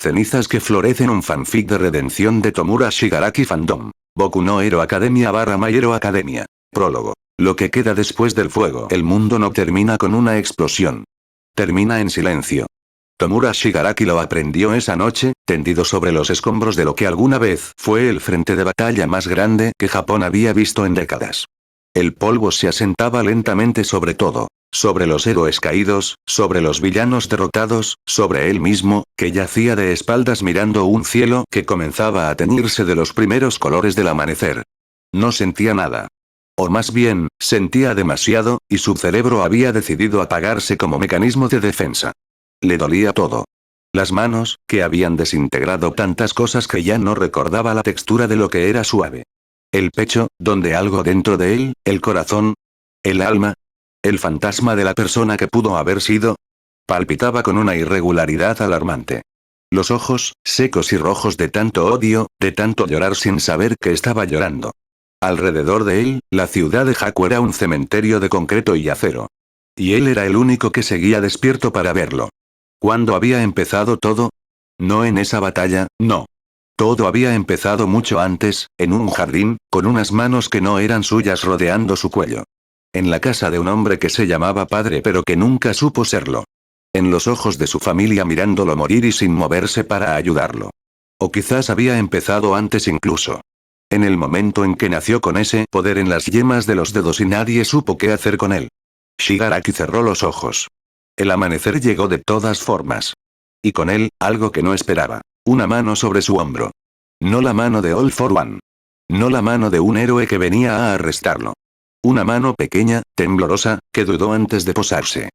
Cenizas que florecen, un fanfic de redención de Tomura Shigaraki Fandom. Boku no Hero Academia / My Hero Academia. Prólogo. Lo que queda después del fuego. El mundo no termina con una explosión. Termina en silencio. Tomura Shigaraki lo aprendió esa noche, tendido sobre los escombros de lo que alguna vez fue el frente de batalla más grande que Japón había visto en décadas. El polvo se asentaba lentamente sobre todo. Sobre los héroes caídos, sobre los villanos derrotados, sobre él mismo, que yacía de espaldas mirando un cielo que comenzaba a teñirse de los primeros colores del amanecer. No sentía nada. O más bien, sentía demasiado, y su cerebro había decidido apagarse como mecanismo de defensa. Le dolía todo. Las manos, que habían desintegrado tantas cosas que ya no recordaba la textura de lo que era suave. El pecho, donde algo dentro de él, el corazón, el alma, el fantasma de la persona que pudo haber sido, palpitaba con una irregularidad alarmante. Los ojos, secos y rojos de tanto odio, de tanto llorar sin saber que estaba llorando. Alrededor de él, la ciudad de Haku era un cementerio de concreto y acero. Y él era el único que seguía despierto para verlo. ¿Cuándo había empezado todo? No en esa batalla, no. Todo había empezado mucho antes, en un jardín, con unas manos que no eran suyas rodeando su cuello. En la casa de un hombre que se llamaba padre pero que nunca supo serlo. En los ojos de su familia mirándolo morir y sin moverse para ayudarlo. O quizás había empezado antes incluso. En el momento en que nació con ese poder en las yemas de los dedos y nadie supo qué hacer con él. Shigaraki cerró los ojos. El amanecer llegó de todas formas. Y con él, algo que no esperaba. Una mano sobre su hombro. No la mano de All for One. No la mano de un héroe que venía a arrestarlo. Una mano pequeña, temblorosa, que dudó antes de posarse.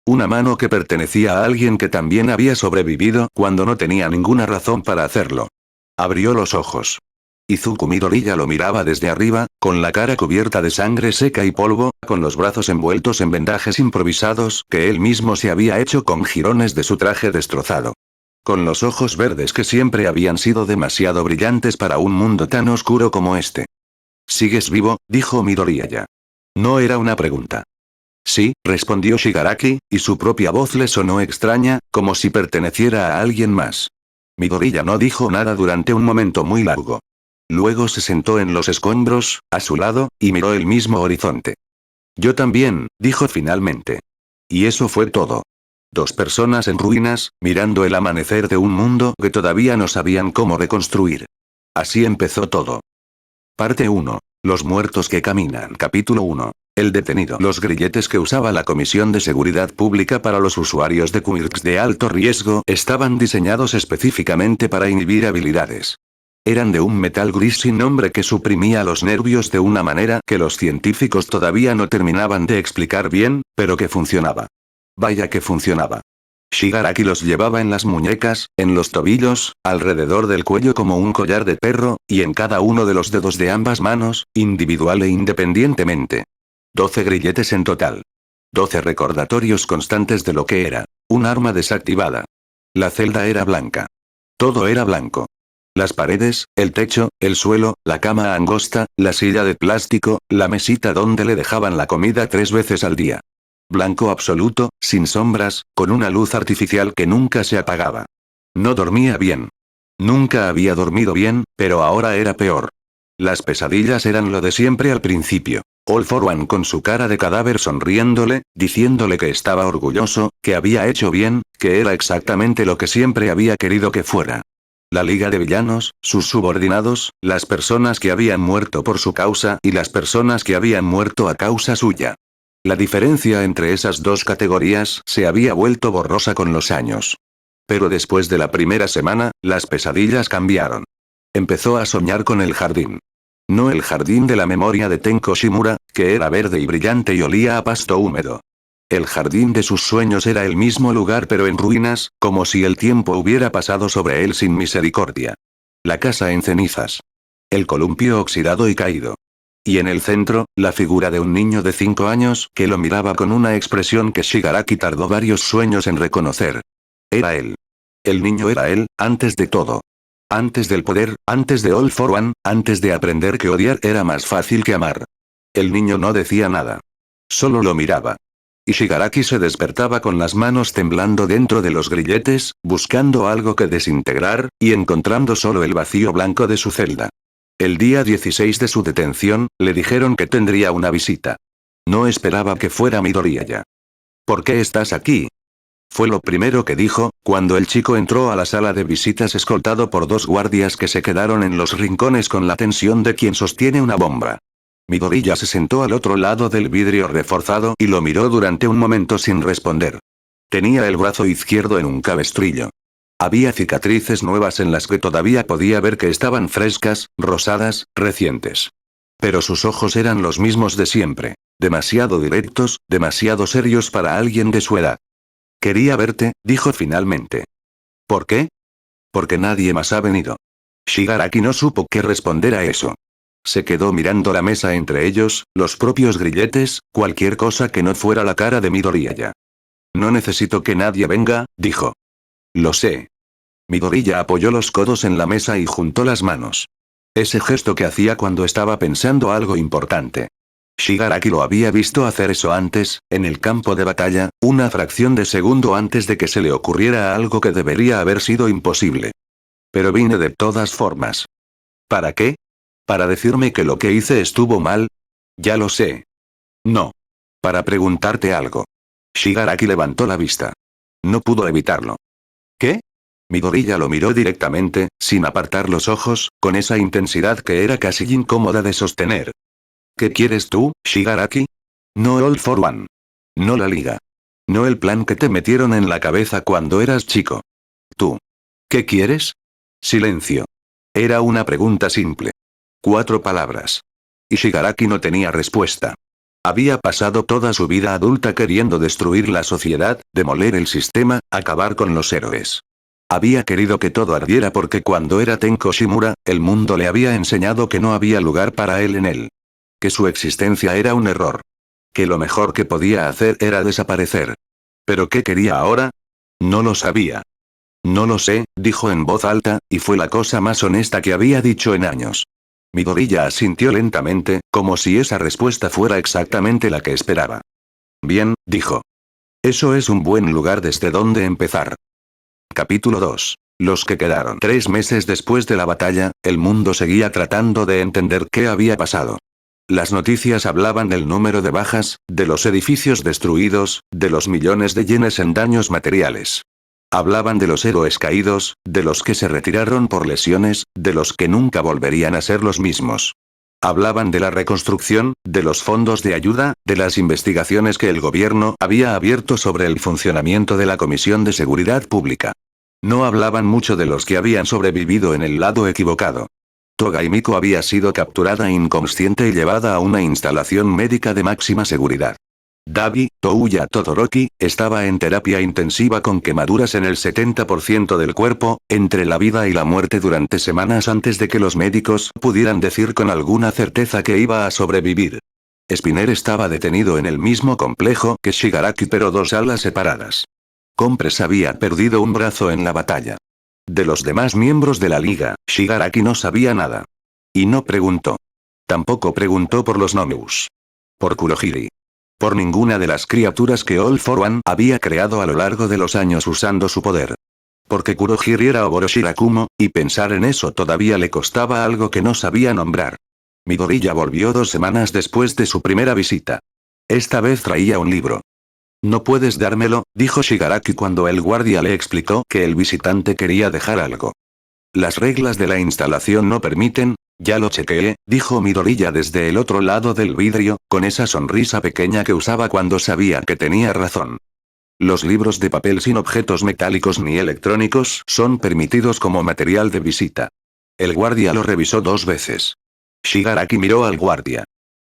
Una mano que pertenecía a alguien que también había sobrevivido cuando no tenía ninguna razón para hacerlo. Abrió los ojos. Izuku Midoriya lo miraba desde arriba, con la cara cubierta de sangre seca y polvo, con los brazos envueltos en vendajes improvisados que él mismo se había hecho con jirones de su traje destrozado. Con los ojos verdes que siempre habían sido demasiado brillantes para un mundo tan oscuro como este. ¿Sigues vivo?, dijo Midoriya. No era una pregunta. Sí, respondió Shigaraki, y su propia voz le sonó extraña, como si perteneciera a alguien más. Midoriya no dijo nada durante un momento muy largo. Luego se sentó en los escombros, a su lado, y miró el mismo horizonte. Yo también, dijo finalmente. Y eso fue todo. Dos personas en ruinas, mirando el amanecer de un mundo que todavía no sabían cómo reconstruir. Así empezó todo. Parte 1. Los muertos que caminan. Capítulo 1. El detenido. Los grilletes que usaba la Comisión de Seguridad Pública para los usuarios de quirks de alto riesgo estaban diseñados específicamente para inhibir habilidades. Eran de un metal gris sin nombre que suprimía los nervios de una manera que los científicos todavía no terminaban de explicar bien, pero que funcionaba. Vaya que funcionaba. Shigaraki los llevaba en las muñecas, en los tobillos, alrededor del cuello como un collar de perro, y en cada uno de los dedos de ambas manos, individual e independientemente. 12 grilletes en total. 12 recordatorios constantes de lo que era. Un arma desactivada. La celda era blanca. Todo era blanco. Las paredes, el techo, el suelo, la cama angosta, la silla de plástico, la mesita donde le dejaban la comida 3 veces al día. Blanco absoluto, sin sombras, con una luz artificial que nunca se apagaba. No dormía bien. Nunca había dormido bien, pero ahora era peor. Las pesadillas eran lo de siempre al principio. All for One con su cara de cadáver sonriéndole, diciéndole que estaba orgulloso, que había hecho bien, que era exactamente lo que siempre había querido que fuera. La Liga de Villanos, sus subordinados, las personas que habían muerto por su causa y las personas que habían muerto a causa suya. La diferencia entre esas dos categorías se había vuelto borrosa con los años. Pero después de la primera semana, las pesadillas cambiaron. Empezó a soñar con el jardín. No el jardín de la memoria de Tenko Shimura, que era verde y brillante y olía a pasto húmedo. El jardín de sus sueños era el mismo lugar pero en ruinas, como si el tiempo hubiera pasado sobre él sin misericordia. La casa en cenizas. El columpio oxidado y caído. Y en el centro, la figura de un niño de 5 años que lo miraba con una expresión que Shigaraki tardó varios sueños en reconocer. Era él. El niño era él, antes de todo. Antes del poder, antes de All for One, antes de aprender que odiar era más fácil que amar. El niño no decía nada. Solo lo miraba. Y Shigaraki se despertaba con las manos temblando dentro de los grilletes, buscando algo que desintegrar, y encontrando solo el vacío blanco de su celda. El día 16 de su detención, le dijeron que tendría una visita. No esperaba que fuera Midoriyaya. ¿Por qué estás aquí? Fue lo primero que dijo, cuando el chico entró a la sala de visitas escoltado por 2 guardias que se quedaron en los rincones con la tensión de quien sostiene una bomba. Midoriya se sentó al otro lado del vidrio reforzado y lo miró durante un momento sin responder. Tenía el brazo izquierdo en un cabestrillo. Había cicatrices nuevas en las que todavía podía ver que estaban frescas, rosadas, recientes. Pero sus ojos eran los mismos de siempre. Demasiado directos, demasiado serios para alguien de su edad. Quería verte, dijo finalmente. ¿Por qué? Porque nadie más ha venido. Shigaraki no supo qué responder a eso. Se quedó mirando la mesa entre ellos, los propios grilletes, cualquier cosa que no fuera la cara de Midoriyaya. No necesito que nadie venga, dijo. Lo sé. Midoriya apoyó los codos en la mesa y juntó las manos. Ese gesto que hacía cuando estaba pensando algo importante. Shigaraki lo había visto hacer eso antes, en el campo de batalla, una fracción de segundo antes de que se le ocurriera algo que debería haber sido imposible. Pero vine de todas formas. ¿Para qué? ¿Para decirme que lo que hice estuvo mal? Ya lo sé. No. Para preguntarte algo. Shigaraki levantó la vista. No pudo evitarlo. ¿Qué? Midoriya lo miró directamente, sin apartar los ojos, con esa intensidad que era casi incómoda de sostener. ¿Qué quieres tú, Shigaraki? No All for One. No la liga. No el plan que te metieron en la cabeza cuando eras chico. ¿Tú? ¿Qué quieres? Silencio. Era una pregunta simple. 4 palabras. Y Shigaraki no tenía respuesta. Había pasado toda su vida adulta queriendo destruir la sociedad, demoler el sistema, acabar con los héroes. Había querido que todo ardiera porque cuando era Tenko Shimura, el mundo le había enseñado que no había lugar para él en él. Que su existencia era un error. Que lo mejor que podía hacer era desaparecer. ¿Pero qué quería ahora? No lo sabía. No lo sé, dijo en voz alta, y fue la cosa más honesta que había dicho en años. Midoriya asintió lentamente, como si esa respuesta fuera exactamente la que esperaba. Bien, dijo. Eso es un buen lugar desde donde empezar. Capítulo 2. Los que quedaron. 3 meses después de la batalla, el mundo seguía tratando de entender qué había pasado. Las noticias hablaban del número de bajas, de los edificios destruidos, de los millones de yenes en daños materiales. Hablaban de los héroes caídos, de los que se retiraron por lesiones, de los que nunca volverían a ser los mismos. Hablaban de la reconstrucción, de los fondos de ayuda, de las investigaciones que el gobierno había abierto sobre el funcionamiento de la Comisión de Seguridad Pública. No hablaban mucho de los que habían sobrevivido en el lado equivocado. Toga y Miko había sido capturada inconsciente y llevada a una instalación médica de máxima seguridad. Dabi, Touya Todoroki, estaba en terapia intensiva con quemaduras en el 70% del cuerpo, entre la vida y la muerte durante semanas antes de que los médicos pudieran decir con alguna certeza que iba a sobrevivir. Spinner estaba detenido en el mismo complejo que Shigaraki pero 2 salas separadas. Compress había perdido un brazo en la batalla. De los demás miembros de la liga, Shigaraki no sabía nada. Y no preguntó. Tampoco preguntó por los Nomeus. Por Kurohiri. Por ninguna de las criaturas que All for One había creado a lo largo de los años usando su poder. Porque Kurohiri era Oboroshirakumo, y pensar en eso todavía le costaba algo que no sabía nombrar. Midoriya volvió 2 semanas después de su primera visita. Esta vez traía un libro. No puedes dármelo, dijo Shigaraki cuando el guardia le explicó que el visitante quería dejar algo. Las reglas de la instalación no permiten. Ya lo chequeé, dijo Midoriya desde el otro lado del vidrio, con esa sonrisa pequeña que usaba cuando sabía que tenía razón. Los libros de papel sin objetos metálicos ni electrónicos son permitidos como material de visita. El guardia lo revisó 2 veces. Shigaraki miró al guardia.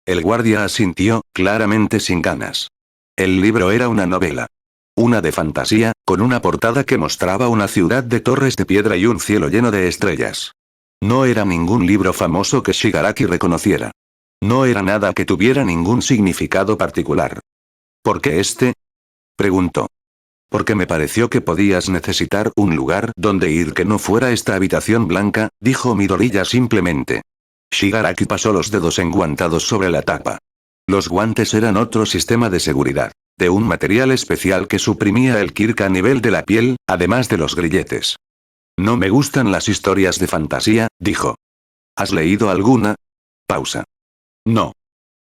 El guardia asintió, claramente sin ganas. El libro era una novela. Una de fantasía, con una portada que mostraba una ciudad de torres de piedra y un cielo lleno de estrellas. No era ningún libro famoso que Shigaraki reconociera. No era nada que tuviera ningún significado particular. ¿Por qué este? Preguntó. Porque me pareció que podías necesitar un lugar donde ir que no fuera esta habitación blanca, dijo Midoriya simplemente. Shigaraki pasó los dedos enguantados sobre la tapa. Los guantes eran otro sistema de seguridad. de un material especial que suprimía el kirk a nivel de la piel, además de los grilletes. No me gustan las historias de fantasía, dijo. ¿Has leído alguna? Pausa. No.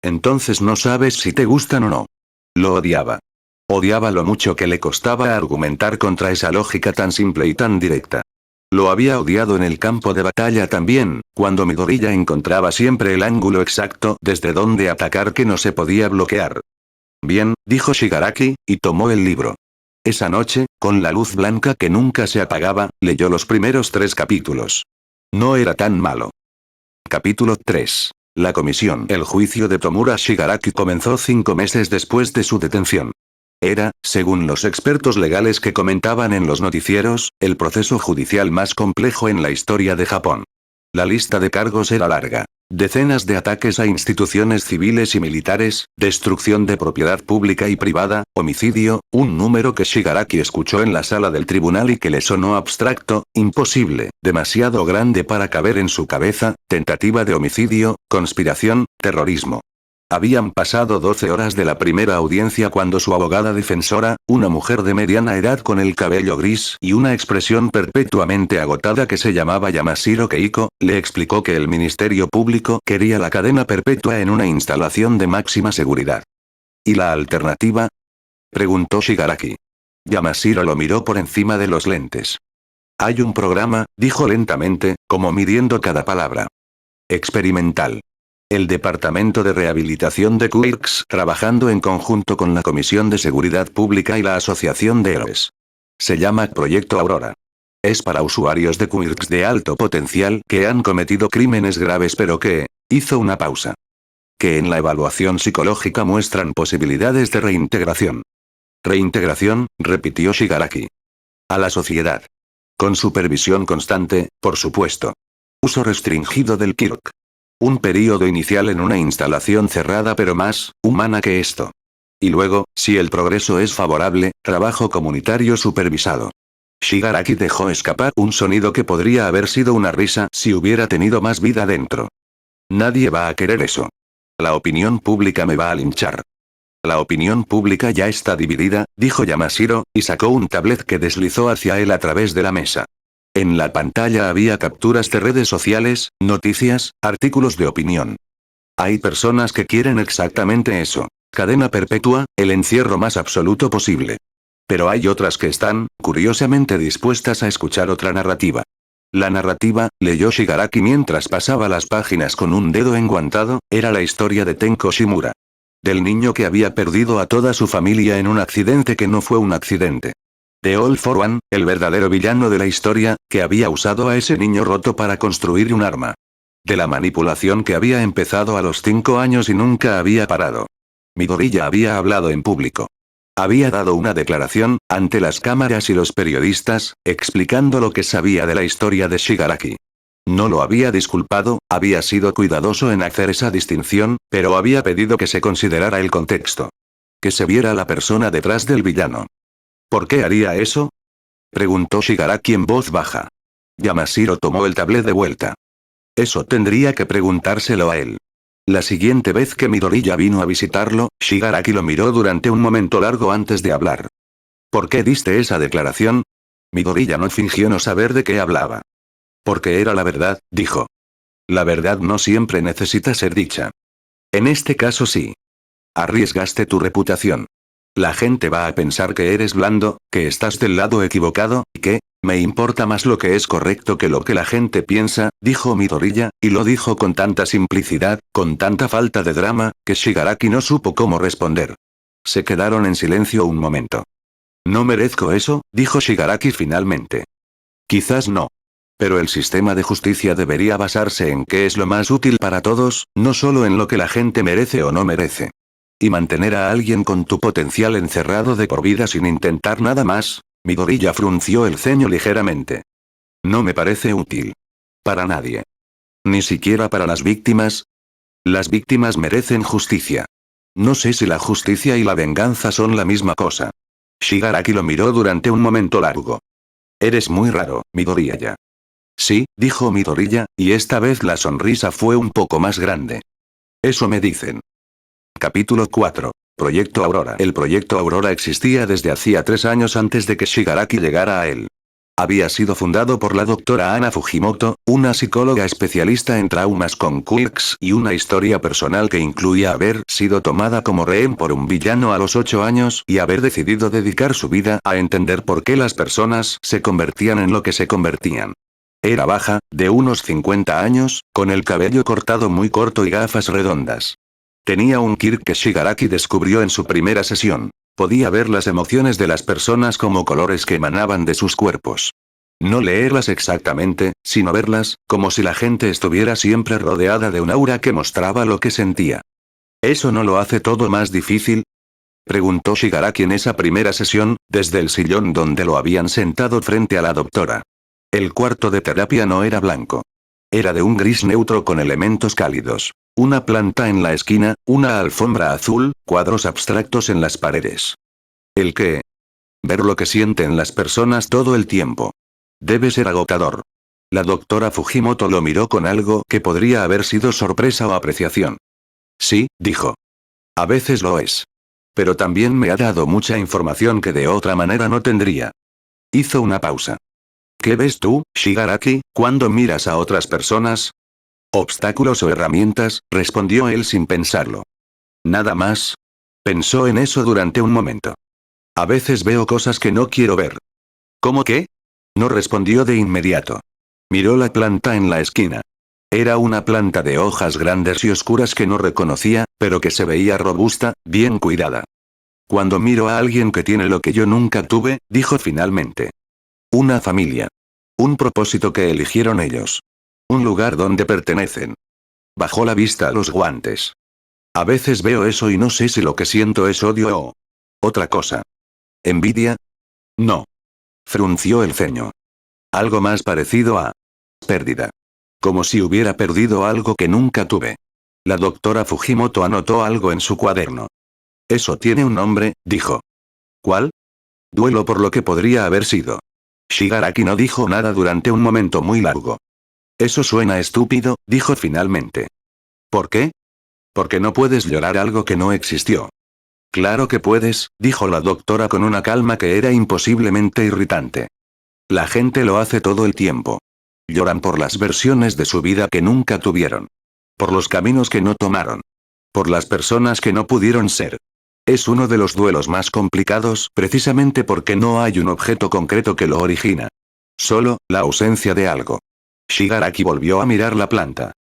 Entonces no sabes si te gustan o no. Lo odiaba. Odiaba lo mucho que le costaba argumentar contra esa lógica tan simple y tan directa. Lo había odiado en el campo de batalla también, cuando Midoriya encontraba siempre el ángulo exacto desde donde atacar que no se podía bloquear. Bien, dijo Shigaraki, y tomó el libro. Esa noche, con la luz blanca que nunca se apagaba, leyó los primeros 3 capítulos. No era tan malo. Capítulo 3. La comisión. El juicio de Tomura Shigaraki comenzó 5 meses después de su detención. Era, según los expertos legales que comentaban en los noticieros, el proceso judicial más complejo en la historia de Japón. La lista de cargos era larga. Decenas de ataques a instituciones civiles y militares, destrucción de propiedad pública y privada, homicidio, un número que Shigaraki escuchó en la sala del tribunal y que le sonó abstracto, imposible, demasiado grande para caber en su cabeza, tentativa de homicidio, conspiración, terrorismo. Habían pasado 12 horas de la primera audiencia cuando su abogada defensora, una mujer de mediana edad con el cabello gris y una expresión perpetuamente agotada que se llamaba Yamashiro Keiko, le explicó que el Ministerio Público quería la cadena perpetua en una instalación de máxima seguridad. ¿Y la alternativa? Preguntó Shigaraki. Yamashiro lo miró por encima de los lentes. Hay un programa, dijo lentamente, como midiendo cada palabra. Experimental. El Departamento de Rehabilitación de Quirks trabajando en conjunto con la Comisión de Seguridad Pública y la Asociación de Héroes. Se llama Proyecto Aurora. Es para usuarios de Quirks de alto potencial que han cometido crímenes graves pero que, hizo una pausa. Que en la evaluación psicológica muestran posibilidades de reintegración. Reintegración, repitió Shigaraki. A la sociedad. Con supervisión constante, por supuesto. Uso restringido del Kirk. Un período inicial en una instalación cerrada pero más humana que esto. Y luego, si el progreso es favorable, trabajo comunitario supervisado. Shigaraki dejó escapar un sonido que podría haber sido una risa si hubiera tenido más vida dentro. Nadie va a querer eso. La opinión pública me va a linchar. La opinión pública ya está dividida, dijo Yamashiro, y sacó un tablet que deslizó hacia él a través de la mesa. En la pantalla había capturas de redes sociales, noticias, artículos de opinión. Hay personas que quieren exactamente eso. Cadena perpetua, el encierro más absoluto posible. Pero hay otras que están, curiosamente dispuestas a escuchar otra narrativa. La narrativa, leyó Shigaraki mientras pasaba las páginas con un dedo enguantado, era la historia de Tenko Shimura. Del niño que había perdido a toda su familia en un accidente que no fue un accidente. De All for One, el verdadero villano de la historia, que había usado a ese niño roto para construir un arma. De la manipulación que había empezado a los 5 años y nunca había parado. Midoriya había hablado en público. Había dado una declaración, ante las cámaras y los periodistas, explicando lo que sabía de la historia de Shigaraki. No lo había disculpado, había sido cuidadoso en hacer esa distinción, pero había pedido que se considerara el contexto. Que se viera la persona detrás del villano. ¿Por qué haría eso? Preguntó Shigaraki en voz baja. Yamashiro tomó el tablet de vuelta. Eso tendría que preguntárselo a él. La siguiente vez que Midoriya vino a visitarlo, Shigaraki lo miró durante un momento largo antes de hablar. ¿Por qué diste esa declaración? Midoriya no fingió no saber de qué hablaba. Porque era la verdad, dijo. La verdad no siempre necesita ser dicha. En este caso sí. Arriesgaste tu reputación. La gente va a pensar que eres blando, que estás del lado equivocado, y que, me importa más lo que es correcto que lo que la gente piensa, dijo Midoriya, y lo dijo con tanta simplicidad, con tanta falta de drama, que Shigaraki no supo cómo responder. Se quedaron en silencio un momento. No merezco eso, dijo Shigaraki finalmente. Quizás no. Pero el sistema de justicia debería basarse en qué es lo más útil para todos, no solo en lo que la gente merece o no merece. Y mantener a alguien con tu potencial encerrado de por vida sin intentar nada más, Midoriya frunció el ceño ligeramente. No me parece útil. Para nadie. Ni siquiera para las víctimas. Las víctimas merecen justicia. No sé si la justicia y la venganza son la misma cosa. Shigaraki lo miró durante un momento largo. Eres muy raro, Midoriya. Sí, dijo Midoriya, y esta vez la sonrisa fue un poco más grande. Eso me dicen. Capítulo 4. Proyecto Aurora. El Proyecto Aurora existía desde hacía 3 años antes de que Shigaraki llegara a él. Había sido fundado por la doctora Ana Fujimoto, una psicóloga especialista en traumas con quirks y una historia personal que incluía haber sido tomada como rehén por un villano a los 8 años y haber decidido dedicar su vida a entender por qué las personas se convertían en lo que se convertían. Era baja, de unos 50 años, con el cabello cortado muy corto y gafas redondas. Tenía un quirk que Shigaraki descubrió en su primera sesión. Podía ver las emociones de las personas como colores que emanaban de sus cuerpos. No leerlas exactamente, sino verlas, como si la gente estuviera siempre rodeada de un aura que mostraba lo que sentía. ¿Eso no lo hace todo más difícil?, preguntó Shigaraki en esa primera sesión, desde el sillón donde lo habían sentado frente a la doctora. El cuarto de terapia no era blanco. Era de un gris neutro con elementos cálidos. Una planta en la esquina, una alfombra azul, cuadros abstractos en las paredes. ¿El qué? Ver lo que sienten las personas todo el tiempo. Debe ser agotador. La doctora Fujimoto lo miró con algo que podría haber sido sorpresa o apreciación. Sí, dijo. A veces lo es. Pero también me ha dado mucha información que de otra manera no tendría. Hizo una pausa. ¿Qué ves tú, Shigaraki, cuando miras a otras personas? Obstáculos o herramientas, respondió él sin pensarlo. ¿Nada más? Pensó en eso durante un momento. A veces veo cosas que no quiero ver. ¿Cómo qué? No respondió de inmediato. Miró la planta en la esquina. Era una planta de hojas grandes y oscuras que no reconocía, pero que se veía robusta, bien cuidada. Cuando miro a alguien que tiene lo que yo nunca tuve, dijo finalmente. Una familia. Un propósito que eligieron ellos. Un lugar donde pertenecen. Bajó la vista a los guantes. A veces veo eso y no sé si lo que siento es odio o otra cosa. ¿Envidia? No. Frunció el ceño. Algo más parecido a pérdida. Como si hubiera perdido algo que nunca tuve. La doctora Fujimoto anotó algo en su cuaderno. Eso tiene un nombre, dijo. ¿Cuál? Duelo por lo que podría haber sido. Shigaraki no dijo nada durante un momento muy largo. Eso suena estúpido, dijo finalmente. ¿Por qué? Porque no puedes llorar algo que no existió. Claro que puedes, dijo la doctora con una calma que era imposiblemente irritante. La gente lo hace todo el tiempo. Lloran por las versiones de su vida que nunca tuvieron. Por los caminos que no tomaron. Por las personas que no pudieron ser. Es uno de los duelos más complicados precisamente porque no hay un objeto concreto que lo origina. Solo, la ausencia de algo. Shigaraki volvió a mirar la planta.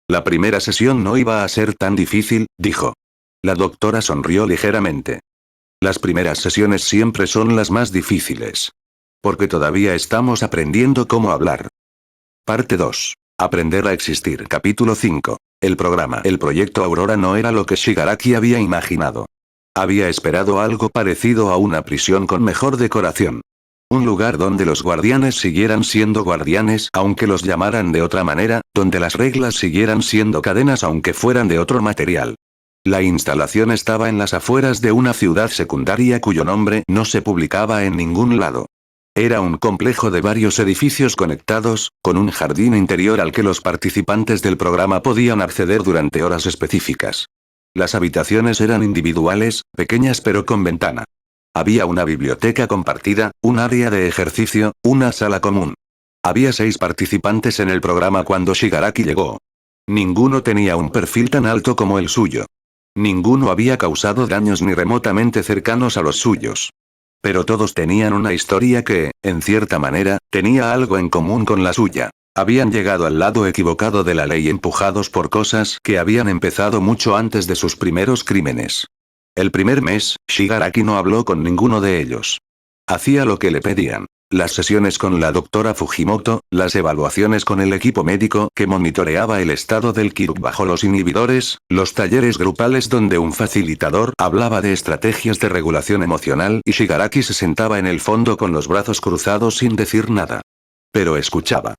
La primera sesión no iba a ser tan difícil, dijo. La doctora sonrió ligeramente. Las primeras sesiones siempre son las más difíciles. Porque todavía estamos aprendiendo cómo hablar. Parte 2. Aprender a existir. Capítulo 5. El programa. El proyecto Aurora no era lo que Shigaraki había imaginado. Había esperado algo parecido a una prisión con mejor decoración. Un lugar donde los guardianes siguieran siendo guardianes aunque los llamaran de otra manera, donde las reglas siguieran siendo cadenas aunque fueran de otro material. La instalación estaba en las afueras de una ciudad secundaria cuyo nombre no se publicaba en ningún lado. Era un complejo de varios edificios conectados, con un jardín interior al que los participantes del programa podían acceder durante horas específicas. Las habitaciones eran individuales, pequeñas pero con ventana. Había una biblioteca compartida, un área de ejercicio, una sala común. Había 6 participantes en el programa cuando Shigaraki llegó. Ninguno tenía un perfil tan alto como el suyo. Ninguno había causado daños ni remotamente cercanos a los suyos. Pero todos tenían una historia que, en cierta manera, tenía algo en común con la suya. Habían llegado al lado equivocado de la ley empujados por cosas que habían empezado mucho antes de sus primeros crímenes. El primer mes, Shigaraki no habló con ninguno de ellos. Hacía lo que le pedían. Las sesiones con la doctora Fujimoto, las evaluaciones con el equipo médico que monitoreaba el estado del Kiruk bajo los inhibidores, los talleres grupales donde un facilitador hablaba de estrategias de regulación emocional y Shigaraki se sentaba en el fondo con los brazos cruzados sin decir nada. Pero escuchaba.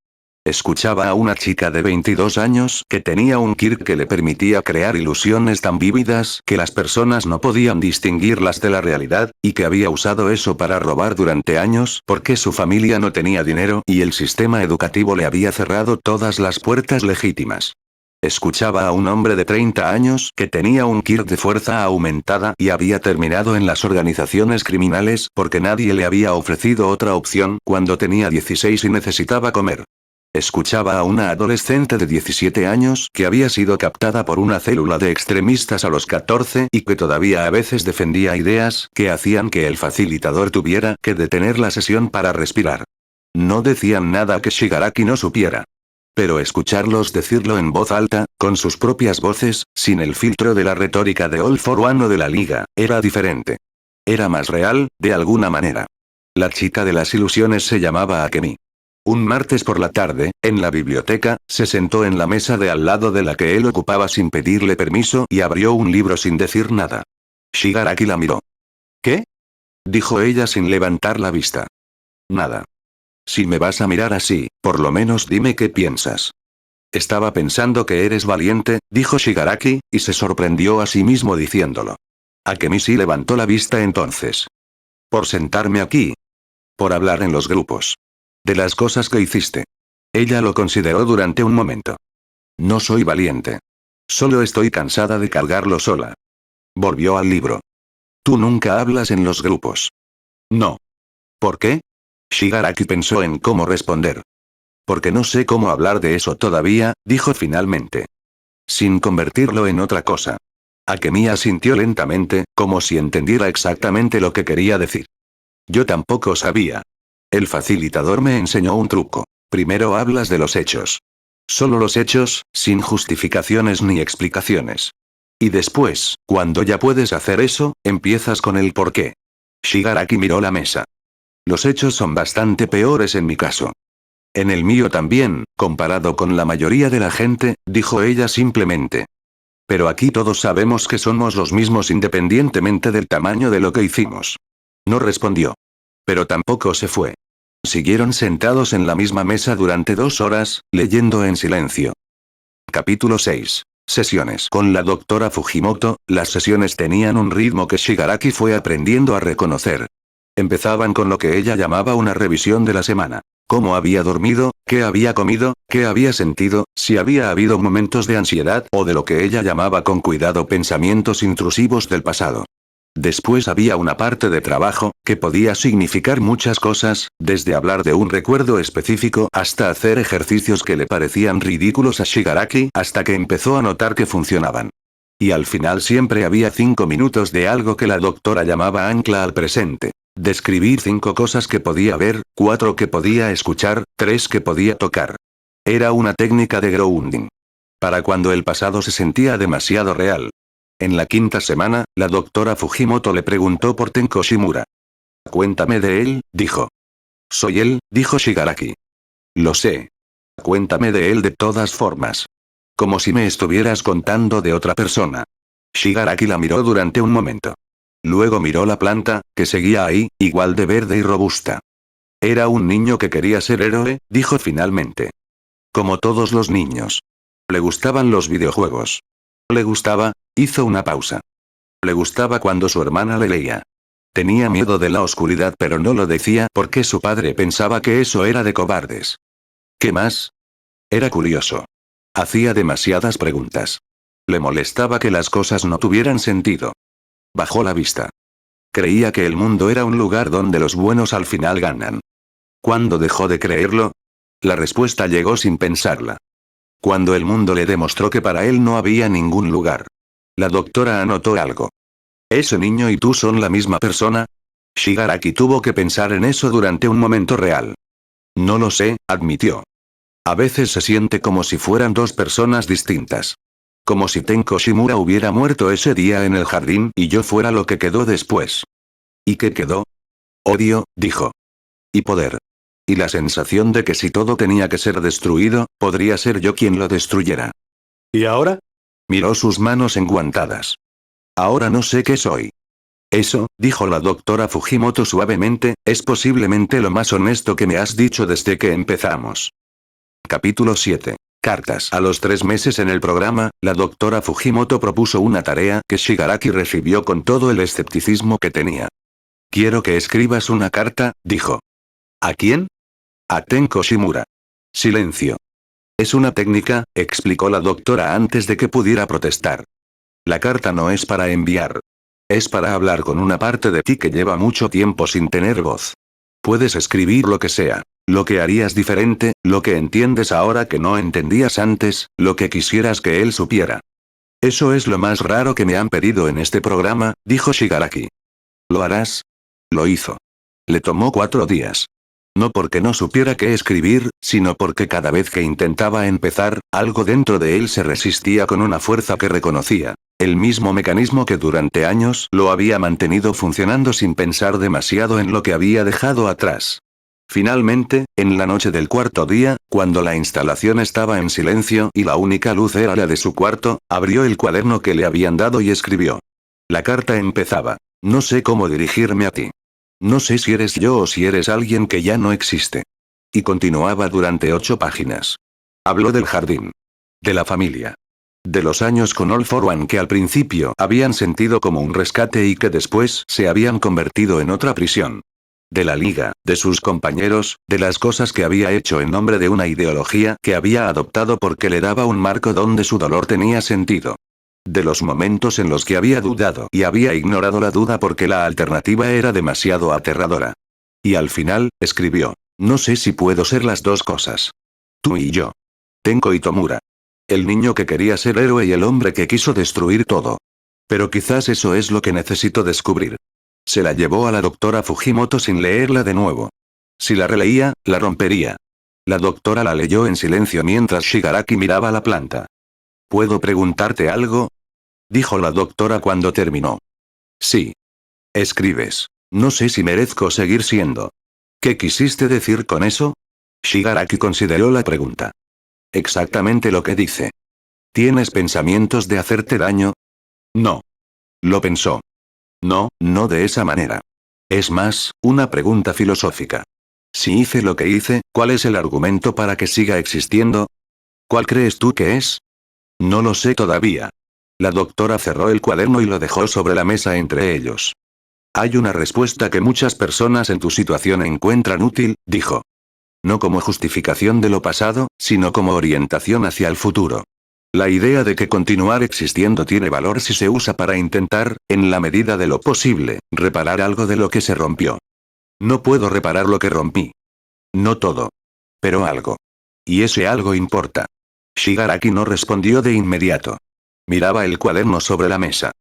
Escuchaba a una chica de 22 años que tenía un Kirk que le permitía crear ilusiones tan vívidas que las personas no podían distinguirlas de la realidad, y que había usado eso para robar durante años porque su familia no tenía dinero y el sistema educativo le había cerrado todas las puertas legítimas. Escuchaba a un hombre de 30 años que tenía un kit de fuerza aumentada y había terminado en las organizaciones criminales porque nadie le había ofrecido otra opción cuando tenía 16 y necesitaba comer. Escuchaba a una adolescente de 17 años que había sido captada por una célula de extremistas a los 14 y que todavía a veces defendía ideas que hacían que el facilitador tuviera que detener la sesión para respirar. No decían nada que Shigaraki no supiera. Pero escucharlos decirlo en voz alta, con sus propias voces, sin el filtro de la retórica de All for One o de la Liga, era diferente. Era más real, de alguna manera. La chica de las ilusiones se llamaba Akemi. Un martes por la tarde, en la biblioteca, se sentó en la mesa de al lado de la que él ocupaba sin pedirle permiso y abrió un libro sin decir nada. Shigaraki la miró. ¿Qué? Dijo ella sin levantar la vista. Nada. Si me vas a mirar así, por lo menos dime qué piensas. Estaba pensando que eres valiente, dijo Shigaraki, y se sorprendió a sí mismo diciéndolo. Akemi sí levantó la vista entonces. Por sentarme aquí. Por hablar en los grupos. De las cosas que hiciste. Ella lo consideró durante un momento. No soy valiente. Solo estoy cansada de cargarlo sola. Volvió al libro. Tú nunca hablas en los grupos. No. ¿Por qué? Shigaraki pensó en cómo responder. Porque no sé cómo hablar de eso todavía, dijo finalmente. Sin convertirlo en otra cosa. Akemi asintió lentamente, como si entendiera exactamente lo que quería decir. Yo tampoco sabía. El facilitador me enseñó un truco. Primero hablas de los hechos. Solo los hechos, sin justificaciones ni explicaciones. Y después, cuando ya puedes hacer eso, empiezas con el por qué. Shigaraki miró la mesa. Los hechos son bastante peores en mi caso. En el mío también, comparado con la mayoría de la gente, dijo ella simplemente. Pero aquí todos sabemos que somos los mismos independientemente del tamaño de lo que hicimos. No respondió. Pero tampoco se fue. Siguieron sentados en la misma mesa durante 2 horas, leyendo en silencio. Capítulo 6. Sesiones. Con la doctora Fujimoto, las sesiones tenían un ritmo que Shigaraki fue aprendiendo a reconocer. Empezaban con lo que ella llamaba una revisión de la semana. Cómo había dormido, qué había comido, qué había sentido, si había habido momentos de ansiedad o de lo que ella llamaba con cuidado pensamientos intrusivos del pasado. Después había una parte de trabajo, que podía significar muchas cosas, desde hablar de un recuerdo específico hasta hacer ejercicios que le parecían ridículos a Shigaraki, hasta que empezó a notar que funcionaban. Y al final siempre había 5 minutos de algo que la doctora llamaba ancla al presente. Describir 5 cosas que podía ver, 4 que podía escuchar, 3 que podía tocar. Era una técnica de grounding. Para cuando el pasado se sentía demasiado real. En la 5ª semana, la doctora Fujimoto le preguntó por Tenko Shimura. Cuéntame de él, dijo. Soy él, dijo Shigaraki. Lo sé. Cuéntame de él de todas formas. Como si me estuvieras contando de otra persona. Shigaraki la miró durante un momento. Luego miró la planta, que seguía ahí, igual de verde y robusta. Era un niño que quería ser héroe, dijo finalmente. Como todos los niños. Le gustaban los videojuegos. Le gustaba, hizo una pausa. Le gustaba cuando su hermana le leía. Tenía miedo de la oscuridad pero no lo decía porque su padre pensaba que eso era de cobardes. ¿Qué más? Era curioso. Hacía demasiadas preguntas. Le molestaba que las cosas no tuvieran sentido. Bajó la vista. Creía que el mundo era un lugar donde los buenos al final ganan. ¿Cuándo dejó de creerlo? La respuesta llegó sin pensarla. Cuando el mundo le demostró que para él no había ningún lugar. La doctora anotó algo. ¿Ese niño y tú son la misma persona? Shigaraki tuvo que pensar en eso durante un momento real. No lo sé, admitió. A veces se siente como si fueran 2 personas distintas. Como si Tenko Shimura hubiera muerto ese día en el jardín y yo fuera lo que quedó después. ¿Y qué quedó? Odio, dijo. Y poder. Y la sensación de que si todo tenía que ser destruido, podría ser yo quien lo destruyera. ¿Y ahora? Miró sus manos enguantadas. Ahora no sé qué soy. Eso, dijo la doctora Fujimoto suavemente, es posiblemente lo más honesto que me has dicho desde que empezamos. Capítulo 7. Cartas. A los 3 meses en el programa, la doctora Fujimoto propuso una tarea que Shigaraki recibió con todo el escepticismo que tenía. Quiero que escribas una carta, dijo. ¿A quién? A Tenko Shimura. Silencio. Es una técnica, explicó la doctora antes de que pudiera protestar. La carta no es para enviar. Es para hablar con una parte de ti que lleva mucho tiempo sin tener voz. Puedes escribir lo que sea. Lo que harías diferente, lo que entiendes ahora que no entendías antes, lo que quisieras que él supiera. Eso es lo más raro que me han pedido en este programa, dijo Shigaraki. ¿Lo harás? Lo hizo. Le tomó 4 días. No porque no supiera qué escribir, sino porque cada vez que intentaba empezar, algo dentro de él se resistía con una fuerza que reconocía. El mismo mecanismo que durante años lo había mantenido funcionando sin pensar demasiado en lo que había dejado atrás. Finalmente, en la noche del 4.º día, cuando la instalación estaba en silencio y la única luz era la de su cuarto, abrió el cuaderno que le habían dado y escribió. La carta empezaba. No sé cómo dirigirme a ti. No sé si eres yo o si eres alguien que ya no existe. Y continuaba durante 8 páginas. Habló del jardín. De la familia. De los años con All for One que al principio habían sentido como un rescate y que después se habían convertido en otra prisión. De la liga, de sus compañeros, de las cosas que había hecho en nombre de una ideología que había adoptado porque le daba un marco donde su dolor tenía sentido. De los momentos en los que había dudado y había ignorado la duda porque la alternativa era demasiado aterradora. Y al final, escribió. No sé si puedo ser las dos cosas. Tú y yo. Tenko y Tomura. El niño que quería ser héroe y el hombre que quiso destruir todo. Pero quizás eso es lo que necesito descubrir. Se la llevó a la doctora Fujimoto sin leerla de nuevo. Si la releía, la rompería. La doctora la leyó en silencio mientras Shigaraki miraba la planta. ¿Puedo preguntarte algo? Dijo la doctora cuando terminó. Sí. Escribes. No sé si merezco seguir siendo. ¿Qué quisiste decir con eso? Shigaraki consideró la pregunta. Exactamente lo que dice. ¿Tienes pensamientos de hacerte daño? No. Lo pensó. No, no de esa manera. Es más, una pregunta filosófica. Si hice lo que hice, ¿cuál es el argumento para que siga existiendo? ¿Cuál crees tú que es? No lo sé todavía. La doctora cerró el cuaderno y lo dejó sobre la mesa entre ellos. Hay una respuesta que muchas personas en tu situación encuentran útil, dijo. No como justificación de lo pasado, sino como orientación hacia el futuro. La idea de que continuar existiendo tiene valor si se usa para intentar, en la medida de lo posible, reparar algo de lo que se rompió. No puedo reparar lo que rompí. No todo. Pero algo. Y ese algo importa. Shigaraki no respondió de inmediato. Miraba el cuaderno sobre la mesa.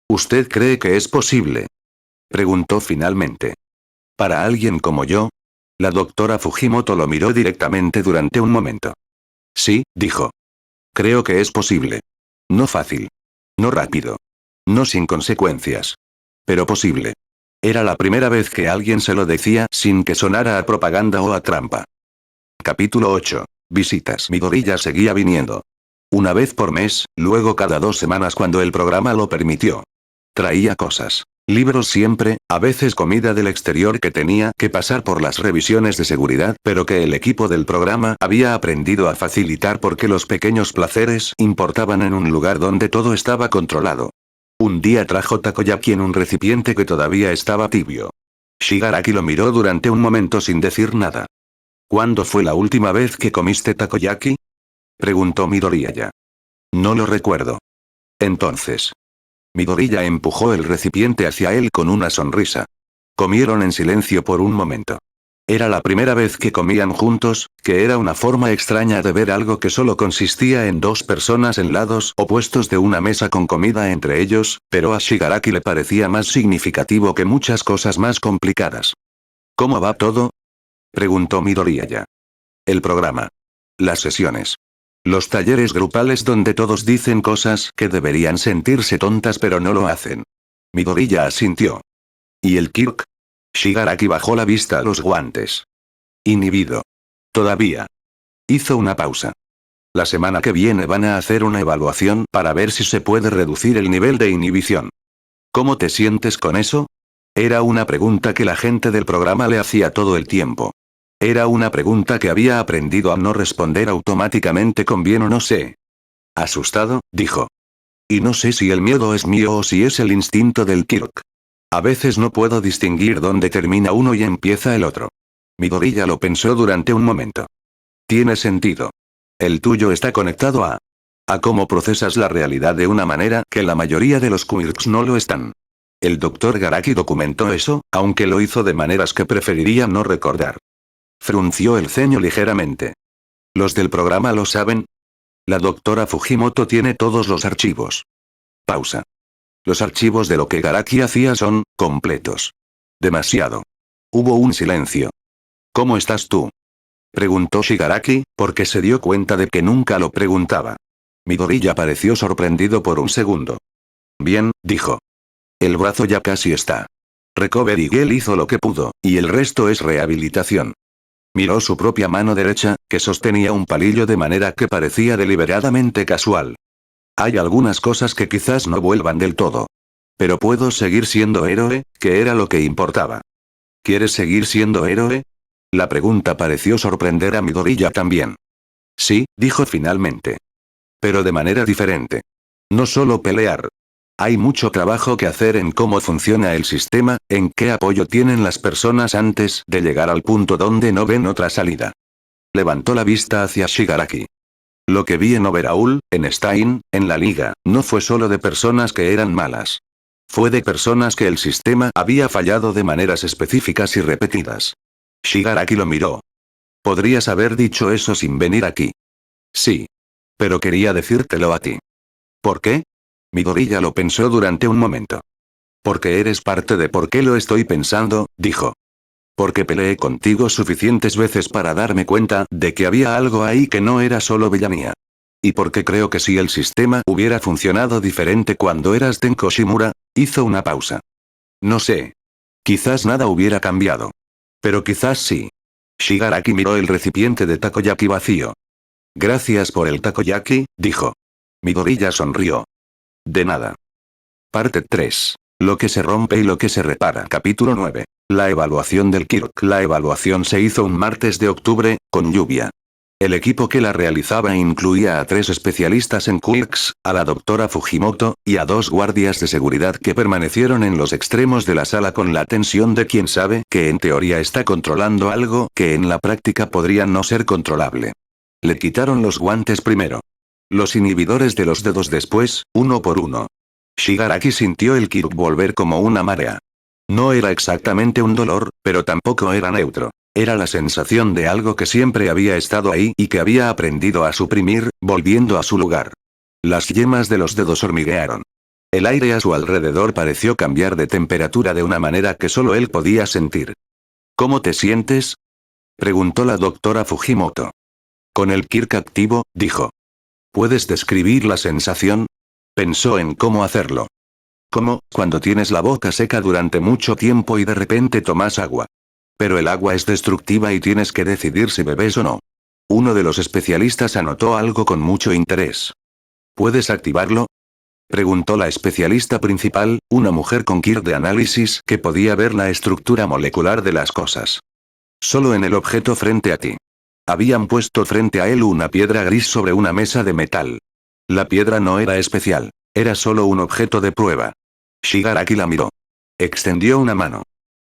¿Usted cree que es posible? Preguntó finalmente. ¿Para alguien como yo? La doctora Fujimoto lo miró directamente durante un momento. Sí, dijo. Creo que es posible. No fácil. No rápido. No sin consecuencias. Pero posible. Era la primera vez que alguien se lo decía sin que sonara a propaganda o a trampa. Capítulo 8. Visitas. Midoriya seguía viniendo. Una vez por mes, luego cada 2 semanas cuando el programa lo permitió. Traía cosas. Libros siempre, a veces comida del exterior que tenía que pasar por las revisiones de seguridad, pero que el equipo del programa había aprendido a facilitar porque los pequeños placeres importaban en un lugar donde todo estaba controlado. Un día trajo takoyaki en un recipiente que todavía estaba tibio. Shigaraki lo miró durante un momento sin decir nada. ¿Cuándo fue la última vez que comiste takoyaki? Preguntó Midoriya. No lo recuerdo. Entonces. Midoriya empujó el recipiente hacia él con una sonrisa. Comieron en silencio por un momento. Era la primera vez que comían juntos, que era una forma extraña de ver algo que solo consistía en 2 personas en lados opuestos de una mesa con comida entre ellos, pero a Shigaraki le parecía más significativo que muchas cosas más complicadas. ¿Cómo va todo? Preguntó Midoriya. El programa. Las sesiones. Los talleres grupales donde todos dicen cosas que deberían sentirse tontas pero no lo hacen. Midoriya asintió. ¿Y el Kirk? Shigaraki bajó la vista a los guantes. Inhibido. Todavía. Hizo una pausa. La semana que viene van a hacer una evaluación para ver si se puede reducir el nivel de inhibición. ¿Cómo te sientes con eso? Era una pregunta que la gente del programa le hacía todo el tiempo. Era una pregunta que había aprendido a no responder automáticamente con bien o no sé. Asustado, dijo. Y no sé si el miedo es mío o si es el instinto del Kirk. A veces no puedo distinguir dónde termina uno y empieza el otro. Midoriya lo pensó durante un momento. Tiene sentido. El tuyo está conectado a cómo procesas la realidad de una manera que la mayoría de los quirks no lo están. El Dr. Garaki documentó eso, aunque lo hizo de maneras que preferiría no recordar. Frunció el ceño ligeramente. ¿Los del programa lo saben? La doctora Fujimoto tiene todos los archivos. Pausa. Los archivos de lo que Garaki hacía son completos. Demasiado. Hubo un silencio. ¿Cómo estás tú? Preguntó Shigaraki, porque se dio cuenta de que nunca lo preguntaba. Midoriya pareció sorprendido por un segundo. Bien, dijo. El brazo ya casi está. Recovery Gel hizo lo que pudo, y el resto es rehabilitación. Miró su propia mano derecha, que sostenía un palillo de manera que parecía deliberadamente casual. Hay algunas cosas que quizás no vuelvan del todo. Pero puedo seguir siendo héroe, que era lo que importaba. ¿Quieres seguir siendo héroe? La pregunta pareció sorprender a Midoriya también. Sí, dijo finalmente. Pero de manera diferente. No solo pelear. Hay mucho trabajo que hacer en cómo funciona el sistema, en qué apoyo tienen las personas antes de llegar al punto donde no ven otra salida. Levantó la vista hacia Shigaraki. Lo que vi en Overhaul, en Stein, en la liga, no fue solo de personas que eran malas. Fue de personas que el sistema había fallado de maneras específicas y repetidas. Shigaraki lo miró. Podrías haber dicho eso sin venir aquí. Sí. Pero quería decírtelo a ti. ¿Por qué? Midoriya lo pensó durante un momento. Porque eres parte de por qué lo estoy pensando, dijo. Porque peleé contigo suficientes veces para darme cuenta de que había algo ahí que no era solo villanía. Y porque creo que si el sistema hubiera funcionado diferente cuando eras Tenko Shimura, hizo una pausa. No sé. Quizás nada hubiera cambiado. Pero quizás sí. Shigaraki miró el recipiente de takoyaki vacío. Gracias por el takoyaki, dijo. Midoriya sonrió. De nada. Parte 3. Lo que se rompe y lo que se repara. Capítulo 9. La evaluación del Kirk. La evaluación se hizo un martes de octubre, con lluvia. El equipo que la realizaba incluía a 3 especialistas en Quirks, a la doctora Fujimoto, y a 2 guardias de seguridad que permanecieron en los extremos de la sala con la tensión de quien sabe que en teoría está controlando algo que en la práctica podría no ser controlable. Le quitaron los guantes primero. Los inhibidores de los dedos después, uno por uno. Shigaraki sintió el Kirk volver como una marea. No era exactamente un dolor, pero tampoco era neutro. Era la sensación de algo que siempre había estado ahí y que había aprendido a suprimir, volviendo a su lugar. Las yemas de los dedos hormiguearon. El aire a su alrededor pareció cambiar de temperatura de una manera que solo él podía sentir. ¿Cómo te sientes? Preguntó la doctora Fujimoto. Con el Kirk activo, dijo. ¿Puedes describir la sensación? Pensó en cómo hacerlo. Como cuando tienes la boca seca durante mucho tiempo y de repente tomas agua. Pero el agua es destructiva y tienes que decidir si bebes o no. Uno de los especialistas anotó algo con mucho interés. ¿Puedes activarlo? Preguntó la especialista principal, una mujer con Kirk de análisis que podía ver la estructura molecular de las cosas. Solo en el objeto frente a ti. Habían puesto frente a él una piedra gris sobre una mesa de metal. La piedra no era especial, era solo un objeto de prueba. Shigaraki la miró. Extendió una mano.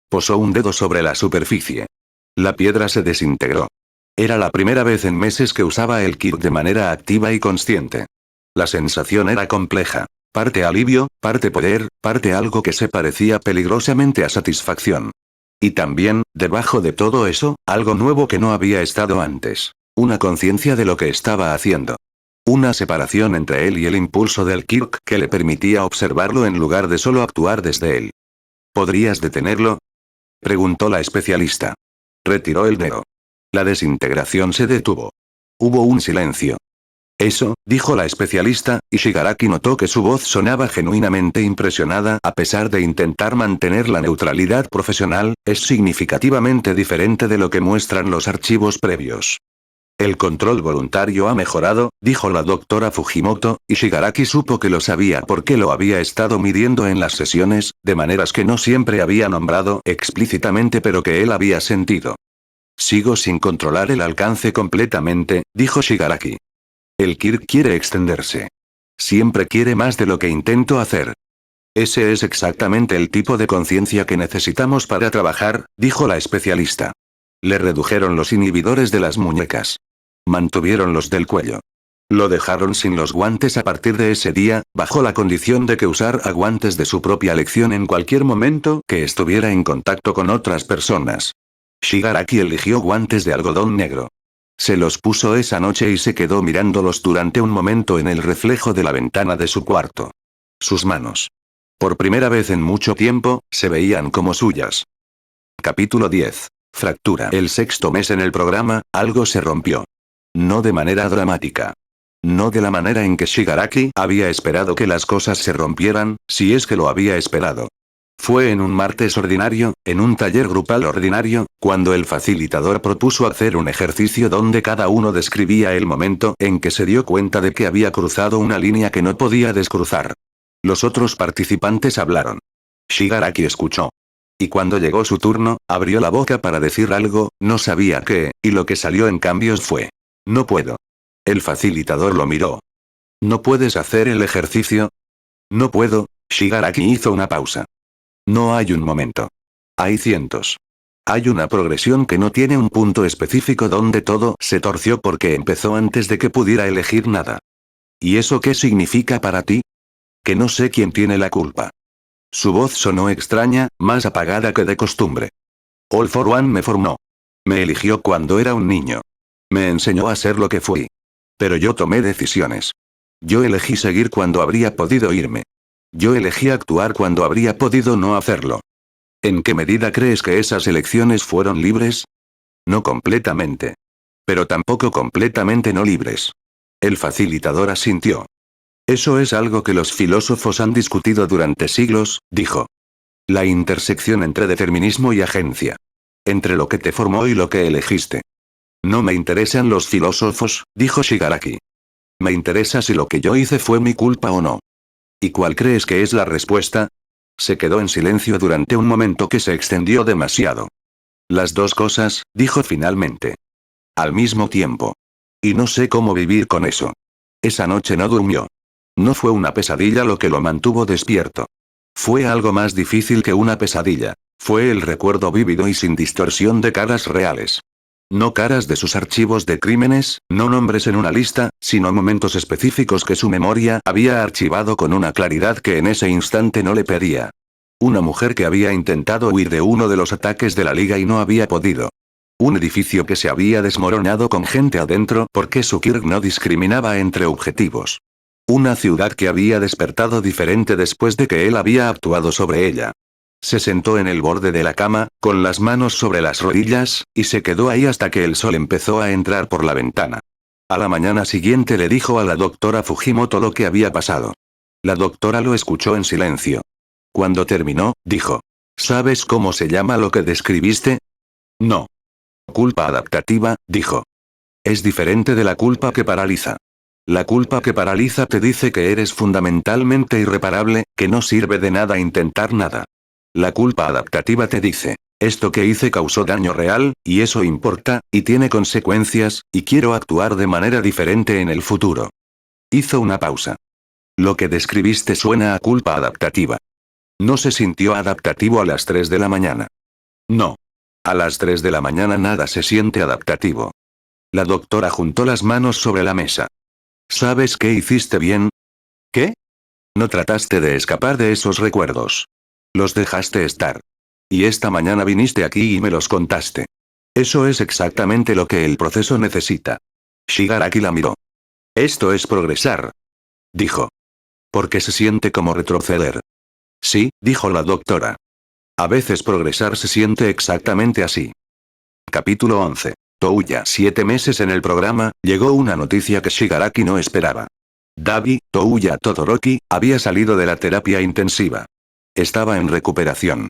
Posó un dedo sobre la superficie. La piedra se desintegró. Era la primera vez en meses que usaba el Kirk de manera activa y consciente. La sensación era compleja. Parte alivio, parte poder, parte algo que se parecía peligrosamente a satisfacción. Y también, debajo de todo eso, algo nuevo que no había estado antes. Una conciencia de lo que estaba haciendo. Una separación entre él y el impulso del Kirk que le permitía observarlo en lugar de solo actuar desde él. ¿Podrías detenerlo? Preguntó la especialista. Retiró el dedo. La desintegración se detuvo. Hubo un silencio. Eso, dijo la especialista, y Shigaraki notó que su voz sonaba genuinamente impresionada a pesar de intentar mantener la neutralidad profesional, es significativamente diferente de lo que muestran los archivos previos. El control voluntario ha mejorado, dijo la doctora Fujimoto, y Shigaraki supo que lo sabía porque lo había estado midiendo en las sesiones, de maneras que no siempre había nombrado explícitamente pero que él había sentido. Sigo sin controlar el alcance completamente, dijo Shigaraki. El Kirk quiere extenderse. Siempre quiere más de lo que intento hacer. Ese es exactamente el tipo de conciencia que necesitamos para trabajar, dijo la especialista. Le redujeron los inhibidores de las muñecas. Mantuvieron los del cuello. Lo dejaron sin los guantes a partir de ese día, bajo la condición de que usara guantes de su propia elección en cualquier momento que estuviera en contacto con otras personas. Shigaraki eligió guantes de algodón negro. Se los puso esa noche y se quedó mirándolos durante un momento en el reflejo de la ventana de su cuarto. Sus manos. Por primera vez en mucho tiempo, se veían como suyas. Capítulo 10. Fractura. El sexto mes en el programa, algo se rompió. No de manera dramática. No de la manera en que Shigaraki había esperado que las cosas se rompieran, si es que lo había esperado. Fue en un martes ordinario, en un taller grupal ordinario, cuando el facilitador propuso hacer un ejercicio donde cada uno describía el momento en que se dio cuenta de que había cruzado una línea que no podía descruzar. Los otros participantes hablaron. Shigaraki escuchó. Y cuando llegó su turno, abrió la boca para decir algo, no sabía qué, y lo que salió en cambio fue: no puedo. El facilitador lo miró. ¿No puedes hacer el ejercicio? No puedo. Shigaraki hizo una pausa. No hay un momento. Hay cientos. Hay una progresión que no tiene un punto específico donde todo se torció porque empezó antes de que pudiera elegir nada. ¿Y eso qué significa para ti? Que no sé quién tiene la culpa. Su voz sonó extraña, más apagada que de costumbre. All for One me formó. Me eligió cuando era un niño. Me enseñó a ser lo que fui. Pero yo tomé decisiones. Yo elegí seguir cuando habría podido irme. Yo elegí actuar cuando habría podido no hacerlo. ¿En qué medida crees que esas elecciones fueron libres? No completamente. Pero tampoco completamente no libres. El facilitador asintió. Eso es algo que los filósofos han discutido durante siglos, dijo. La intersección entre determinismo y agencia. Entre lo que te formó y lo que elegiste. No me interesan los filósofos, dijo Shigaraki. Me interesa si lo que yo hice fue mi culpa o no. ¿Y cuál crees que es la respuesta? Se quedó en silencio durante un momento que se extendió demasiado. Las dos cosas, dijo finalmente. Al mismo tiempo. Y no sé cómo vivir con eso. Esa noche no durmió. No fue una pesadilla lo que lo mantuvo despierto. Fue algo más difícil que una pesadilla. Fue el recuerdo vívido y sin distorsión de caras reales. No caras de sus archivos de crímenes, no nombres en una lista, sino momentos específicos que su memoria había archivado con una claridad que en ese instante no le pedía. Una mujer que había intentado huir de uno de los ataques de la liga y no había podido. Un edificio que se había desmoronado con gente adentro porque su Kirk no discriminaba entre objetivos. Una ciudad que había despertado diferente después de que él había actuado sobre ella. Se sentó en el borde de la cama, con las manos sobre las rodillas, y se quedó ahí hasta que el sol empezó a entrar por la ventana. A la mañana siguiente le dijo a la doctora Fujimoto lo que había pasado. La doctora lo escuchó en silencio. Cuando terminó, dijo: ¿Sabes cómo se llama lo que describiste? No. Culpa adaptativa, dijo. Es diferente de la culpa que paraliza. La culpa que paraliza te dice que eres fundamentalmente irreparable, que no sirve de nada intentar nada. La culpa adaptativa te dice: esto que hice causó daño real, y eso importa, y tiene consecuencias, y quiero actuar de manera diferente en el futuro. Hizo una pausa. Lo que describiste suena a culpa adaptativa. No se sintió adaptativo a las 3 de la mañana. No. A las 3 de la mañana nada se siente adaptativo. La doctora juntó las manos sobre la mesa. ¿Sabes qué hiciste bien? ¿Qué? No trataste de escapar de esos recuerdos. Los dejaste estar. Y esta mañana viniste aquí y me los contaste. Eso es exactamente lo que el proceso necesita. Shigaraki la miró. Esto es progresar. Dijo. Porque se siente como retroceder. Sí, dijo la doctora. A veces progresar se siente exactamente así. Capítulo 11. Touya. 7 meses en el programa, llegó una noticia que Shigaraki no esperaba. Dabi, Touya Todoroki, había salido de la terapia intensiva. Estaba en recuperación.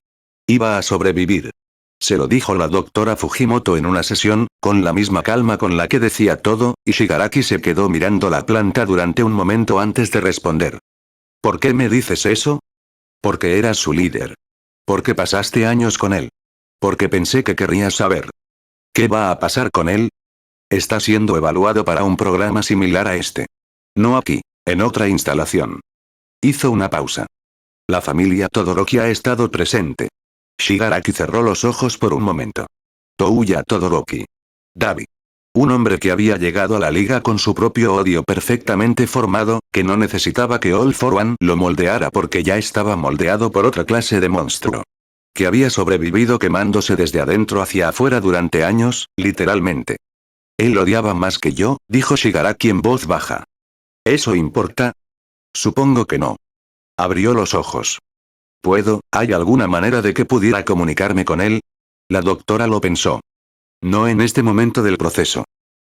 Iba a sobrevivir. Se lo dijo la doctora Fujimoto en una sesión, con la misma calma con la que decía todo, y Shigaraki se quedó mirando la planta durante un momento antes de responder. ¿Por qué me dices eso? Porque eras su líder. Porque pasaste años con él. Porque pensé que querrías saber. ¿Qué va a pasar con él? Está siendo evaluado para un programa similar a este. No aquí, en otra instalación. Hizo una pausa. La familia Todoroki ha estado presente. Shigaraki cerró los ojos por un momento. Touya Todoroki. Dabi. Un hombre que había llegado a la liga con su propio odio perfectamente formado, que no necesitaba que All for One lo moldeara porque ya estaba moldeado por otra clase de monstruo. Que había sobrevivido quemándose desde adentro hacia afuera durante años, literalmente. Él odiaba más que yo, dijo Shigaraki en voz baja. ¿Eso importa? Supongo que no. Abrió los ojos. ¿Hay alguna manera de que pudiera comunicarme con él? La doctora lo pensó. No en este momento del proceso.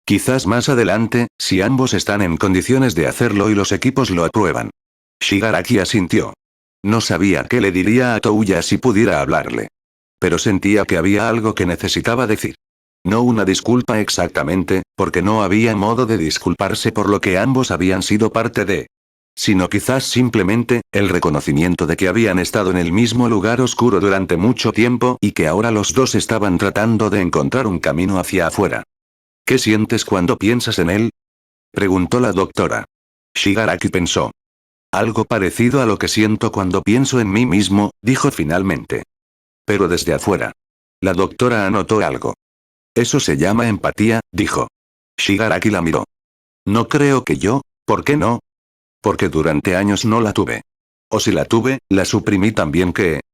Quizás más adelante, si ambos están en condiciones de hacerlo y los equipos lo aprueban. Shigaraki asintió. No sabía qué le diría a Touya si pudiera hablarle. Pero sentía que había algo que necesitaba decir. No una disculpa exactamente, porque no había modo de disculparse por lo que ambos habían sido parte de. Sino quizás simplemente, el reconocimiento de que habían estado en el mismo lugar oscuro durante mucho tiempo y que ahora los dos estaban tratando de encontrar un camino hacia afuera. ¿Qué sientes cuando piensas en él? Preguntó la doctora. Shigaraki pensó. Algo parecido a lo que siento cuando pienso en mí mismo, dijo finalmente. Pero desde afuera. La doctora anotó algo. Eso se llama empatía, dijo. Shigaraki la miró. No creo que yo, ¿por qué no? Porque durante años no la tuve. O si la tuve, la suprimí también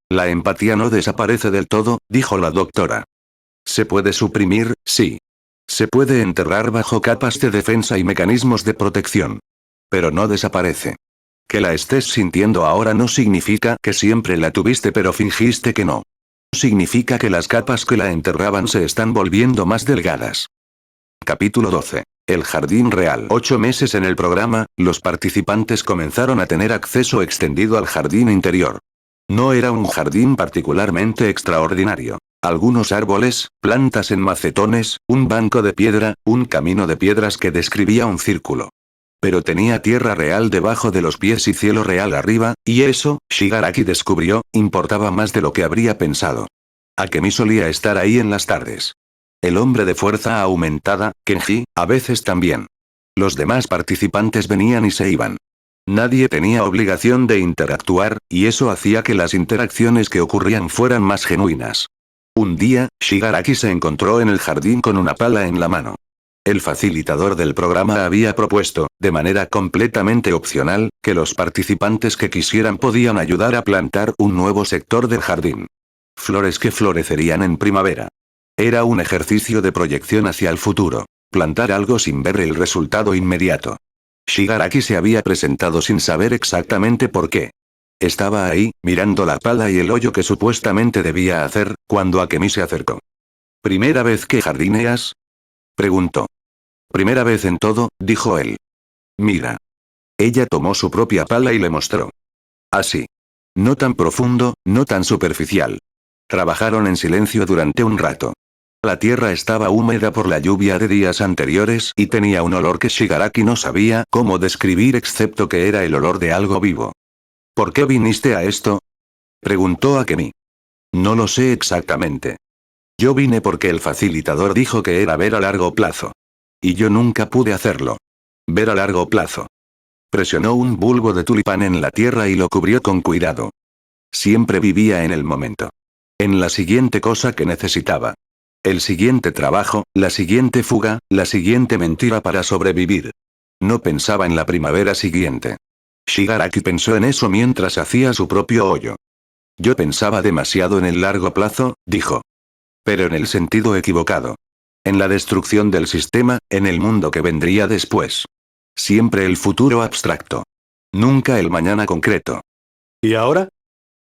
la empatía no desaparece del todo, dijo la doctora. Se puede suprimir, sí. Se puede enterrar bajo capas de defensa y mecanismos de protección. Pero no desaparece. Que la estés sintiendo ahora no significa que siempre la tuviste pero fingiste que no. Significa que las capas que la enterraban se están volviendo más delgadas. Capítulo 12. El Jardín Real. 8 meses en el programa, los participantes comenzaron a tener acceso extendido al jardín interior. No era un jardín particularmente extraordinario. Algunos árboles, plantas en macetones, un banco de piedra, un camino de piedras que describía un círculo. Pero tenía tierra real debajo de los pies y cielo real arriba, y eso, Shigaraki descubrió, importaba más de lo que habría pensado. Akemi solía estar ahí en las tardes. El hombre de fuerza aumentada, Kenji, a veces también. Los demás participantes venían y se iban. Nadie tenía obligación de interactuar, y eso hacía que las interacciones que ocurrían fueran más genuinas. Un día, Shigaraki se encontró en el jardín con una pala en la mano. El facilitador del programa había propuesto, de manera completamente opcional, que los participantes que quisieran podían ayudar a plantar un nuevo sector del jardín. Flores que florecerían en primavera. Era un ejercicio de proyección hacia el futuro. Plantar algo sin ver el resultado inmediato. Shigaraki se había presentado sin saber exactamente por qué. Estaba ahí, mirando la pala y el hoyo que supuestamente debía hacer, cuando Akemi se acercó. ¿Primera vez que jardineas? Preguntó. Primera vez en todo, dijo él. Mira. Ella tomó su propia pala y le mostró. Así. No tan profundo, no tan superficial. Trabajaron en silencio durante un rato. La tierra estaba húmeda por la lluvia de días anteriores y tenía un olor que Shigaraki no sabía cómo describir excepto que era el olor de algo vivo. ¿Por qué viniste a esto? Preguntó Akemi. No lo sé exactamente. Yo vine porque el facilitador dijo que era ver a largo plazo. Y yo nunca pude hacerlo. Ver a largo plazo. Presionó un bulbo de tulipán en la tierra y lo cubrió con cuidado. Siempre vivía en el momento. En la siguiente cosa que necesitaba. El siguiente trabajo, la siguiente fuga, la siguiente mentira para sobrevivir. No pensaba en la primavera siguiente. Shigaraki pensó en eso mientras hacía su propio hoyo. Yo pensaba demasiado en el largo plazo, dijo. Pero en el sentido equivocado. En la destrucción del sistema, en el mundo que vendría después. Siempre el futuro abstracto. Nunca el mañana concreto. ¿Y ahora?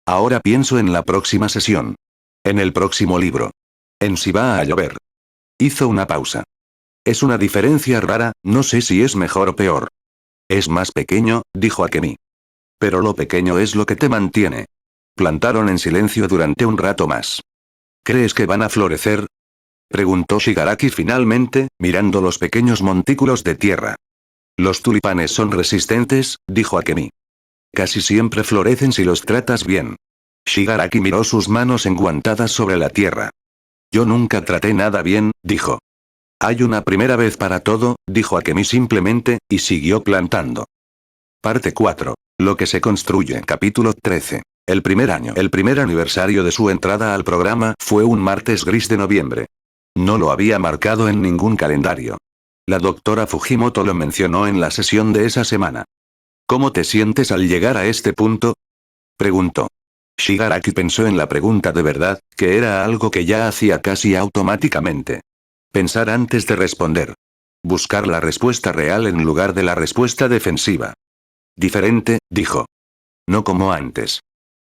Ahora pienso en la próxima sesión. En el próximo libro. En si va a llover. Hizo una pausa. Es una diferencia rara, no sé si es mejor o peor. Es más pequeño, dijo Akemi. Pero lo pequeño es lo que te mantiene. Plantaron en silencio durante un rato más. ¿Crees que van a florecer? Preguntó Shigaraki finalmente, mirando los pequeños montículos de tierra. Los tulipanes son resistentes, dijo Akemi. Casi siempre florecen si los tratas bien. Shigaraki miró sus manos enguantadas sobre la tierra. Yo nunca traté nada bien, dijo. Hay una primera vez para todo, dijo Akemi simplemente, y siguió plantando. Parte 4. Lo que se construye. Capítulo 13. El primer año. El primer aniversario de su entrada al programa fue un martes gris de noviembre. No lo había marcado en ningún calendario. La doctora Fujimoto lo mencionó en la sesión de esa semana. ¿Cómo te sientes al llegar a este punto? Preguntó. Shigaraki pensó en la pregunta de verdad, que era algo que ya hacía casi automáticamente. Pensar antes de responder. Buscar la respuesta real en lugar de la respuesta defensiva. Diferente, dijo. No como antes.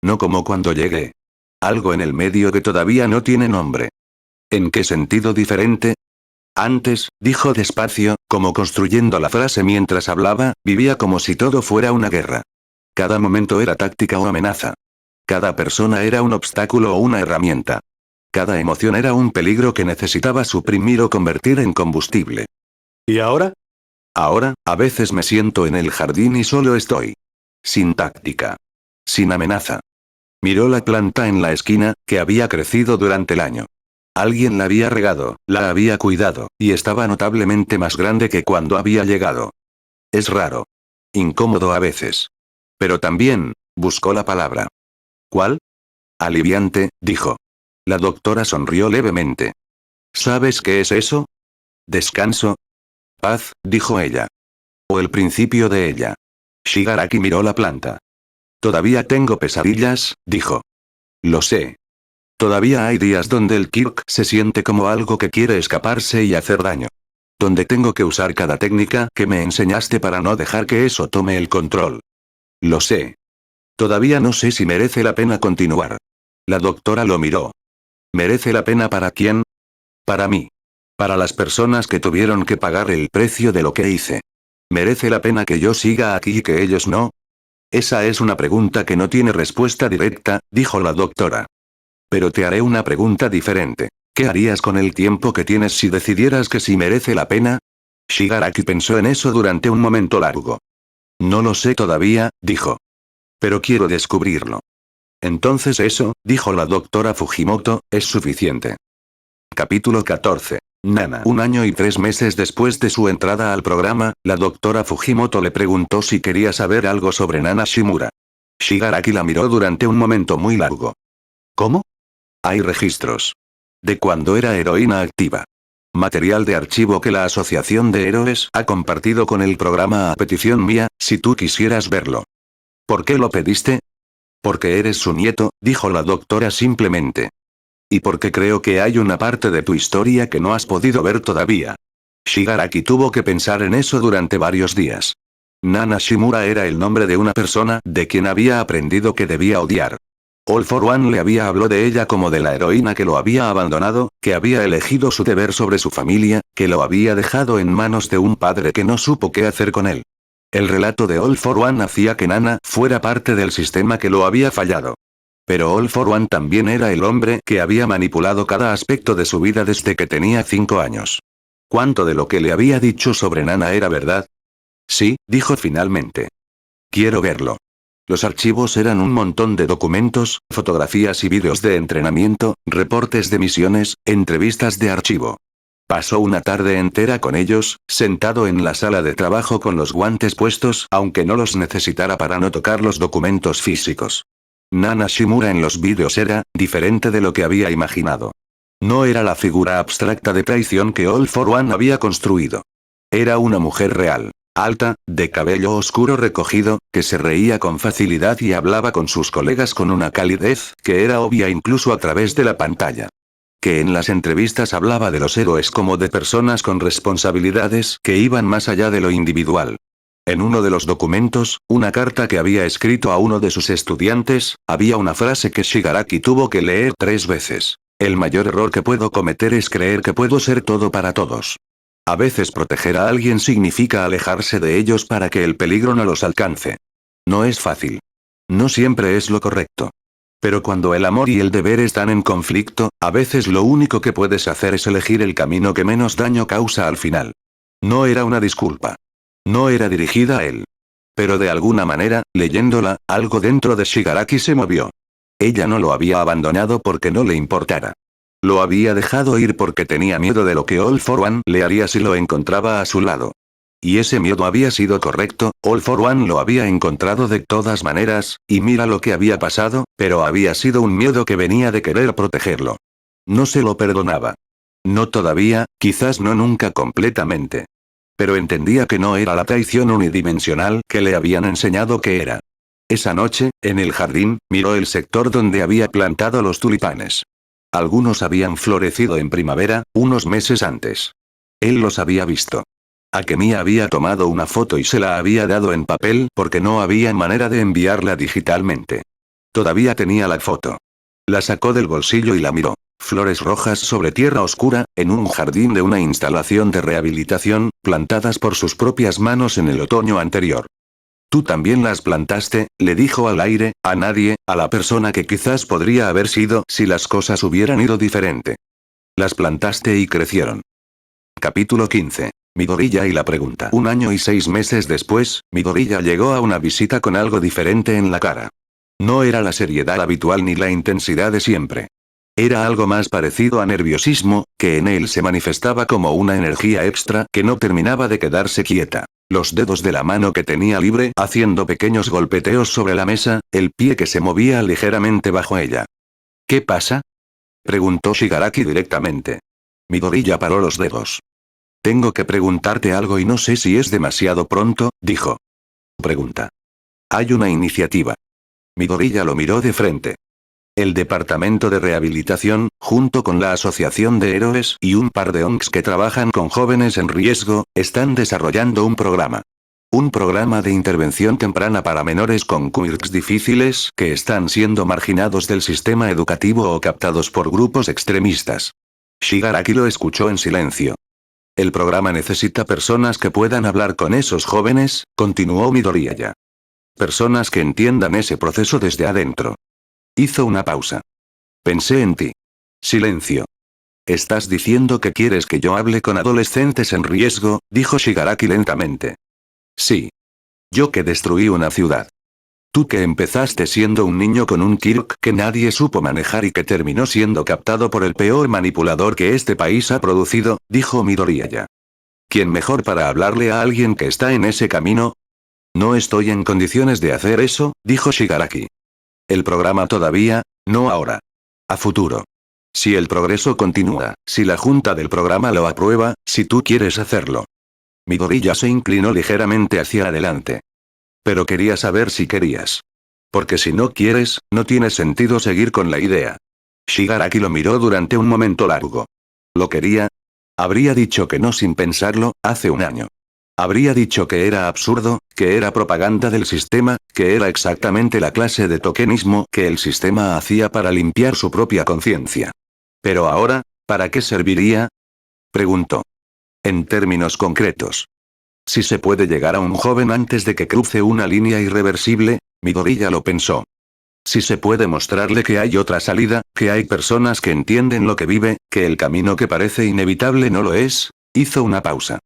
No como cuando llegué. Algo en el medio que todavía no tiene nombre. ¿En qué sentido diferente? Antes, dijo despacio, como construyendo la frase mientras hablaba, vivía como si todo fuera una guerra. Cada momento era táctica o amenaza. Cada persona era un obstáculo o una herramienta. Cada emoción era un peligro que necesitaba suprimir o convertir en combustible. ¿Y ahora? Ahora, a veces me siento en el jardín y solo estoy. Sin táctica. Sin amenaza. Miró la planta en la esquina, que había crecido durante el año. Alguien la había regado, la había cuidado, y estaba notablemente más grande que cuando había llegado. Es raro. Incómodo a veces. Pero también, buscó la palabra. ¿Cuál? Aliviante, dijo. La doctora sonrió levemente. ¿Sabes qué es eso? Descanso. Paz, dijo ella. O el principio de ella. Shigaraki miró la planta. Todavía tengo pesadillas, dijo. Lo sé. Todavía hay días donde el Kirk se siente como algo que quiere escaparse y hacer daño. Donde tengo que usar cada técnica que me enseñaste para no dejar que eso tome el control. Lo sé. Todavía no sé si merece la pena continuar. La doctora lo miró. ¿Merece la pena para quién? Para mí. Para las personas que tuvieron que pagar el precio de lo que hice. ¿Merece la pena que yo siga aquí y que ellos no? Esa es una pregunta que no tiene respuesta directa, dijo la doctora. Pero te haré una pregunta diferente. ¿Qué harías con el tiempo que tienes si decidieras que sí merece la pena? Shigaraki pensó en eso durante un momento largo. No lo sé todavía, dijo. Pero quiero descubrirlo. Entonces eso, dijo la doctora Fujimoto, es suficiente. Capítulo 14. Nana. 1 año y 3 meses después de su entrada al programa, la doctora Fujimoto le preguntó si quería saber algo sobre Nana Shimura. Shigaraki la miró durante un momento muy largo. ¿Cómo? Hay registros. De cuando era heroína activa. Material de archivo que la Asociación de Héroes ha compartido con el programa a petición mía, si tú quisieras verlo. ¿Por qué lo pediste? Porque eres su nieto, dijo la doctora simplemente. Y porque creo que hay una parte de tu historia que no has podido ver todavía. Shigaraki tuvo que pensar en eso durante varios días. Nana Shimura era el nombre de una persona de quien había aprendido que debía odiar. All for One le había hablado de ella como de la heroína que lo había abandonado, que había elegido su deber sobre su familia, que lo había dejado en manos de un padre que no supo qué hacer con él. El relato de All for One hacía que Nana fuera parte del sistema que lo había fallado. Pero All for One también era el hombre que había manipulado cada aspecto de su vida desde que tenía 5 años. ¿Cuánto de lo que le había dicho sobre Nana era verdad? Sí, dijo finalmente. Quiero verlo. Los archivos eran un montón de documentos, fotografías y vídeos de entrenamiento, reportes de misiones, entrevistas de archivo. Pasó una tarde entera con ellos, sentado en la sala de trabajo con los guantes puestos, aunque no los necesitara para no tocar los documentos físicos. Nana Shimura en los vídeos era diferente de lo que había imaginado. No era la figura abstracta de traición que All for One había construido. Era una mujer real. Alta, de cabello oscuro recogido, que se reía con facilidad y hablaba con sus colegas con una calidez que era obvia incluso a través de la pantalla. Que en las entrevistas hablaba de los héroes como de personas con responsabilidades que iban más allá de lo individual. En uno de los documentos, una carta que había escrito a uno de sus estudiantes, había una frase que Shigaraki tuvo que leer 3 veces. El mayor error que puedo cometer es creer que puedo ser todo para todos. A veces proteger a alguien significa alejarse de ellos para que el peligro no los alcance. No es fácil. No siempre es lo correcto. Pero cuando el amor y el deber están en conflicto, a veces lo único que puedes hacer es elegir el camino que menos daño causa al final. No era una disculpa. No era dirigida a él. Pero de alguna manera, leyéndola, algo dentro de Shigaraki se movió. Ella no lo había abandonado porque no le importara. Lo había dejado ir porque tenía miedo de lo que All for One le haría si lo encontraba a su lado. Y ese miedo había sido correcto, All for One lo había encontrado de todas maneras, y mira lo que había pasado, pero había sido un miedo que venía de querer protegerlo. No se lo perdonaba. No todavía, quizás no nunca completamente. Pero entendía que no era la traición unidimensional que le habían enseñado que era. Esa noche, en el jardín, miró el sector donde había plantado los tulipanes. Algunos habían florecido en primavera, unos meses antes. Él los había visto. Akemi había tomado una foto y se la había dado en papel porque no había manera de enviarla digitalmente. Todavía tenía la foto. La sacó del bolsillo y la miró. Flores rojas sobre tierra oscura, en un jardín de una instalación de rehabilitación, plantadas por sus propias manos en el otoño anterior. Tú también las plantaste, le dijo al aire, a nadie, a la persona que quizás podría haber sido si las cosas hubieran ido diferente. Las plantaste y crecieron. Capítulo 15. Midoriya y la pregunta. 1 año y 6 meses después, Midoriya llegó a una visita con algo diferente en la cara. No era la seriedad habitual ni la intensidad de siempre. Era algo más parecido a nerviosismo, que en él se manifestaba como una energía extra que no terminaba de quedarse quieta. Los dedos de la mano que tenía libre haciendo pequeños golpeteos sobre la mesa, el pie que se movía ligeramente bajo ella. ¿Qué pasa?, preguntó Shigaraki directamente. Midoriya paró los dedos. Tengo que preguntarte algo y no sé si es demasiado pronto, dijo. Pregunta. Hay una iniciativa. Midoriya lo miró de frente. El departamento de rehabilitación, junto con la asociación de héroes y un par de ONGs que trabajan con jóvenes en riesgo, están desarrollando un programa. Un programa de intervención temprana para menores con quirks difíciles que están siendo marginados del sistema educativo o captados por grupos extremistas. Shigaraki lo escuchó en silencio. El programa necesita personas que puedan hablar con esos jóvenes, continuó Midoriya. Personas que entiendan ese proceso desde adentro. Hizo una pausa. Pensé en ti. Silencio. ¿Estás diciendo que quieres que yo hable con adolescentes en riesgo?, dijo Shigaraki lentamente. Sí. Yo que destruí una ciudad. Tú que empezaste siendo un niño con un quirk que nadie supo manejar y que terminó siendo captado por el peor manipulador que este país ha producido, dijo Midoriya. ¿Quién mejor para hablarle a alguien que está en ese camino? No estoy en condiciones de hacer eso, dijo Shigaraki. El programa todavía, no ahora. A futuro. Si el progreso continúa, si la junta del programa lo aprueba, si tú quieres hacerlo. Midoriya se inclinó ligeramente hacia adelante. Pero quería saber si querías. Porque si no quieres, no tiene sentido seguir con la idea. Shigaraki lo miró durante un momento largo. ¿Lo quería? Habría dicho que no sin pensarlo, hace 1 año. Habría dicho que era absurdo, que era propaganda del sistema, que era exactamente la clase de tokenismo que el sistema hacía para limpiar su propia conciencia. Pero ahora, ¿para qué serviría?, preguntó. En términos concretos. Si se puede llegar a un joven antes de que cruce una línea irreversible, Midoriya lo pensó. Si se puede mostrarle que hay otra salida, que hay personas que entienden lo que vive, que el camino que parece inevitable no lo es, hizo una pausa.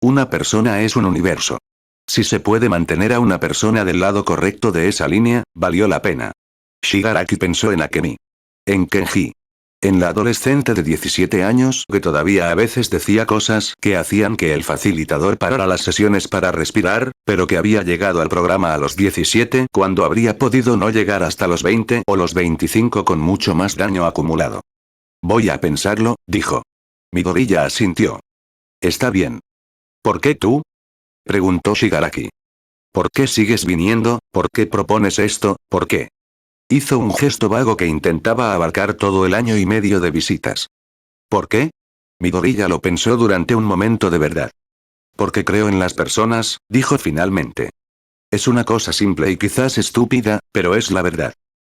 Una persona es un universo. Si se puede mantener a una persona del lado correcto de esa línea, valió la pena. Shigaraki pensó en Akemi. En Kenji. En la adolescente de 17 años que todavía a veces decía cosas que hacían que el facilitador parara las sesiones para respirar, pero que había llegado al programa a los 17 cuando habría podido no llegar hasta los 20 o los 25 con mucho más daño acumulado. Voy a pensarlo, dijo. Midoriya asintió. Está bien. ¿Por qué tú?, preguntó Shigaraki. ¿Por qué sigues viniendo? ¿Por qué propones esto? ¿Por qué? Hizo un gesto vago que intentaba abarcar todo el 1 año y medio de visitas. ¿Por qué? Midoriya lo pensó durante un momento de verdad. Porque creo en las personas, dijo finalmente. Es una cosa simple y quizás estúpida, pero es la verdad.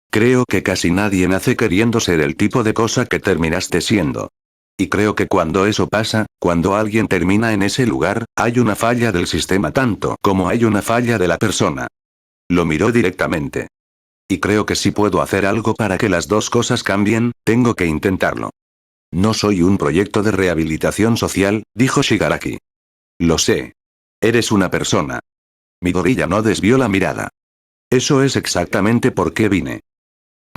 Creo que casi nadie nace queriendo ser el tipo de cosa que terminaste siendo. Y creo que cuando eso pasa, cuando alguien termina en ese lugar, hay una falla del sistema tanto como hay una falla de la persona. Lo miró directamente. Y creo que si puedo hacer algo para que las dos cosas cambien, tengo que intentarlo. No soy un proyecto de rehabilitación social, dijo Shigaraki. Lo sé. Eres una persona. Midoriya no desvió la mirada. Eso es exactamente por qué vine.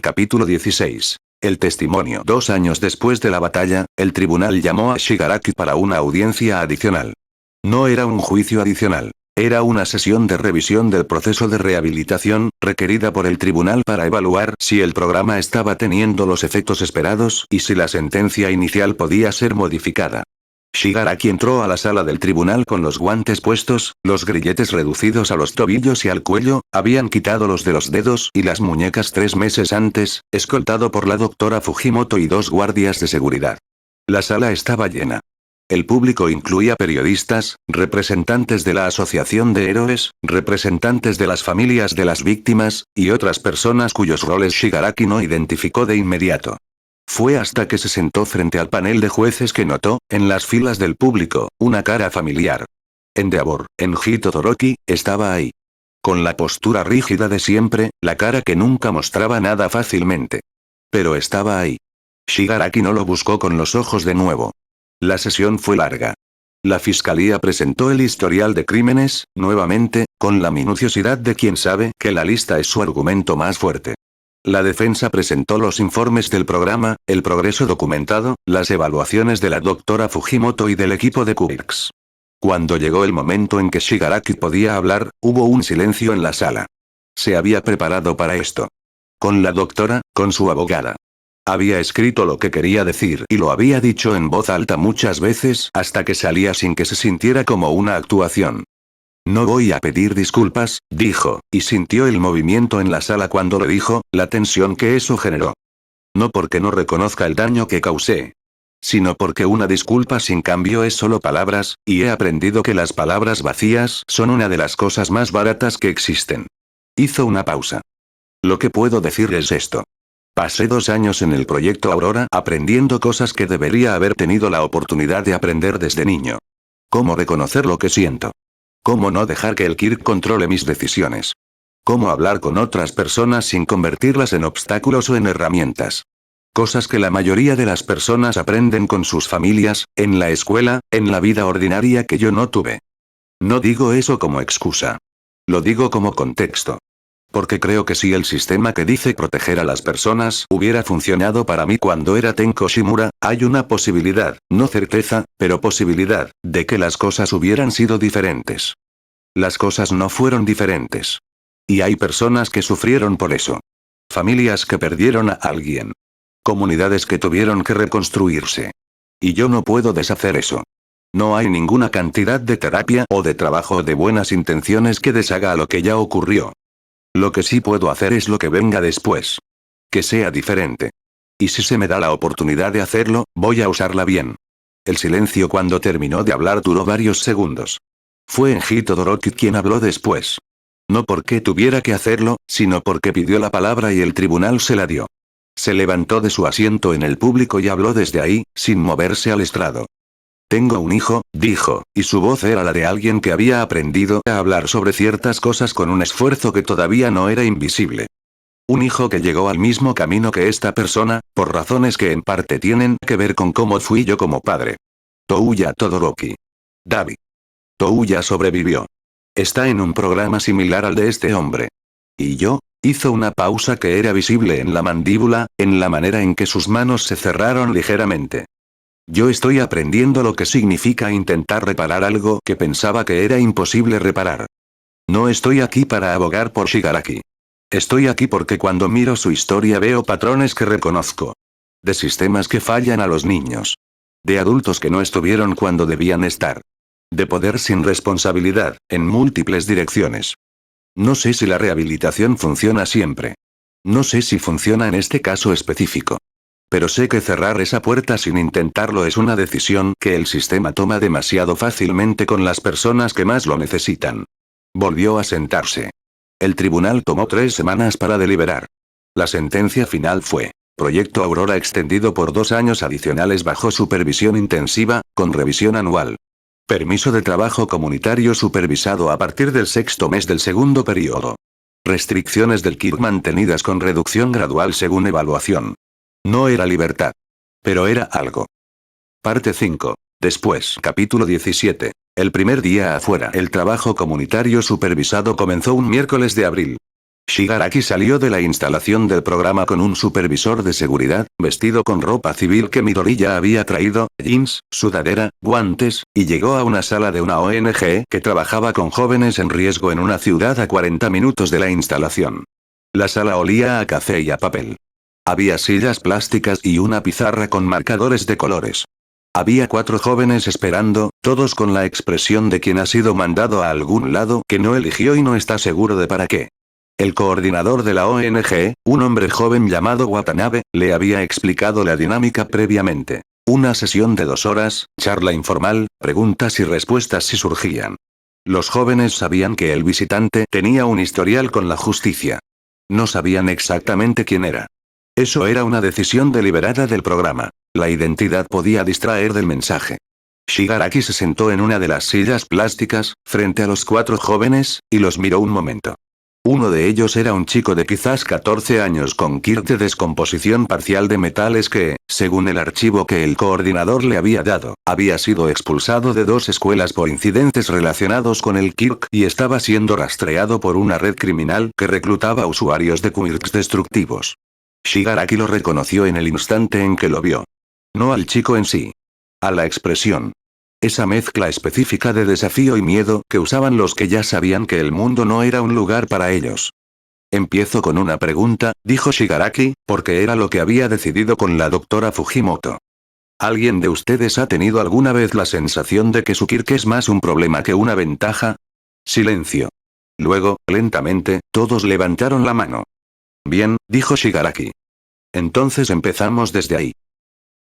Capítulo 16. El testimonio. 2 años después de la batalla, el tribunal llamó a Shigaraki para una audiencia adicional. No era un juicio adicional. Era una sesión de revisión del proceso de rehabilitación, requerida por el tribunal para evaluar si el programa estaba teniendo los efectos esperados y si la sentencia inicial podía ser modificada. Shigaraki entró a la sala del tribunal con los guantes puestos, los grilletes reducidos a los tobillos y al cuello, habían quitado los de los dedos y las muñecas 3 meses antes, escoltado por la doctora Fujimoto y 2 guardias de seguridad. La sala estaba llena. El público incluía periodistas, representantes de la Asociación de Héroes, representantes de las familias de las víctimas, y otras personas cuyos roles Shigaraki no identificó de inmediato. Fue hasta que se sentó frente al panel de jueces que notó, en las filas del público, una cara familiar. Endeavor, Enji Todoroki, estaba ahí. Con la postura rígida de siempre, la cara que nunca mostraba nada fácilmente. Pero estaba ahí. Shigaraki no lo buscó con los ojos de nuevo. La sesión fue larga. La fiscalía presentó el historial de crímenes, nuevamente, con la minuciosidad de quien sabe que la lista es su argumento más fuerte. La defensa presentó los informes del programa, el progreso documentado, las evaluaciones de la doctora Fujimoto y del equipo de Quirks. Cuando llegó el momento en que Shigaraki podía hablar, hubo un silencio en la sala. Se había preparado para esto. Con la doctora, con su abogada. Había escrito lo que quería decir y lo había dicho en voz alta muchas veces hasta que salía sin que se sintiera como una actuación. No voy a pedir disculpas, dijo, y sintió el movimiento en la sala cuando lo dijo, la tensión que eso generó. No porque no reconozca el daño que causé, sino porque una disculpa sin cambio es solo palabras, y he aprendido que las palabras vacías son una de las cosas más baratas que existen. Hizo una pausa. Lo que puedo decir es esto. Pasé 2 años en el proyecto Aurora aprendiendo cosas que debería haber tenido la oportunidad de aprender desde niño. Cómo reconocer lo que siento. Cómo no dejar que el Kirk controle mis decisiones. Cómo hablar con otras personas sin convertirlas en obstáculos o en herramientas. Cosas que la mayoría de las personas aprenden con sus familias, en la escuela, en la vida ordinaria que yo no tuve. No digo eso como excusa. Lo digo como contexto. Porque creo que si el sistema que dice proteger a las personas hubiera funcionado para mí cuando era Tenko Shimura, hay una posibilidad, no certeza, pero posibilidad, de que las cosas hubieran sido diferentes. Las cosas no fueron diferentes. Y hay personas que sufrieron por eso. Familias que perdieron a alguien. Comunidades que tuvieron que reconstruirse. Y yo no puedo deshacer eso. No hay ninguna cantidad de terapia o de trabajo o de buenas intenciones que deshaga a lo que ya ocurrió. Lo que sí puedo hacer es lo que venga después. Que sea diferente. Y si se me da la oportunidad de hacerlo, voy a usarla bien. El silencio cuando terminó de hablar duró varios segundos. Fue Enji Todoroki quien habló después. No porque tuviera que hacerlo, sino porque pidió la palabra y el tribunal se la dio. Se levantó de su asiento en el público y habló desde ahí, sin moverse al estrado. Tengo un hijo, dijo, y su voz era la de alguien que había aprendido a hablar sobre ciertas cosas con un esfuerzo que todavía no era invisible. Un hijo que llegó al mismo camino que esta persona, por razones que en parte tienen que ver con cómo fui yo como padre. Touya Todoroki. Dabi. Touya sobrevivió. Está en un programa similar al de este hombre. ¿Y yo? Hizo una pausa que era visible en la mandíbula, en la manera en que sus manos se cerraron ligeramente. Yo estoy aprendiendo lo que significa intentar reparar algo que pensaba que era imposible reparar. No estoy aquí para abogar por Shigaraki. Estoy aquí porque cuando miro su historia veo patrones que reconozco. De sistemas que fallan a los niños. De adultos que no estuvieron cuando debían estar. De poder sin responsabilidad, en múltiples direcciones. No sé si la rehabilitación funciona siempre. No sé si funciona en este caso específico. Pero sé que cerrar esa puerta sin intentarlo es una decisión que el sistema toma demasiado fácilmente con las personas que más lo necesitan. Volvió a sentarse. El tribunal tomó 3 semanas para deliberar. La sentencia final fue: Proyecto Aurora extendido por 2 años adicionales bajo supervisión intensiva, con revisión anual. Permiso de trabajo comunitario supervisado a partir del 6º mes del segundo periodo. Restricciones del Kirk mantenidas con reducción gradual según evaluación. No era libertad. Pero era algo. Parte 5. Después. Capítulo 17. El primer día afuera. El trabajo comunitario supervisado comenzó un miércoles de abril. Shigaraki salió de la instalación del programa con un supervisor de seguridad, vestido con ropa civil que Midori ya había traído, jeans, sudadera, guantes, y llegó a una sala de una ONG que trabajaba con jóvenes en riesgo en una ciudad a 40 minutos de la instalación. La sala olía a café y a papel. Había sillas plásticas y una pizarra con marcadores de colores. Había 4 jóvenes esperando, todos con la expresión de quien ha sido mandado a algún lado que no eligió y no está seguro de para qué. El coordinador de la ONG, un hombre joven llamado Watanabe, le había explicado la dinámica previamente. Una sesión de 2 horas, charla informal, preguntas y respuestas si surgían. Los jóvenes sabían que el visitante tenía un historial con la justicia. No sabían exactamente quién era. Eso era una decisión deliberada del programa. La identidad podía distraer del mensaje. Shigaraki se sentó en una de las sillas plásticas, frente a los 4 jóvenes, y los miró un momento. Uno de ellos era un chico de quizás 14 años con kit de descomposición parcial de metales que, según el archivo que el coordinador le había dado, había sido expulsado de 2 escuelas por incidentes relacionados con el Kirk y estaba siendo rastreado por una red criminal que reclutaba usuarios de quirks destructivos. Shigaraki lo reconoció en el instante en que lo vio. No al chico en sí. A la expresión. Esa mezcla específica de desafío y miedo que usaban los que ya sabían que el mundo no era un lugar para ellos. Empiezo con una pregunta, dijo Shigaraki, porque era lo que había decidido con la doctora Fujimoto. ¿Alguien de ustedes ha tenido alguna vez la sensación de que su Kirk es más un problema que una ventaja? Silencio. Luego, lentamente, todos levantaron la mano. Bien, dijo Shigaraki. Entonces empezamos desde ahí.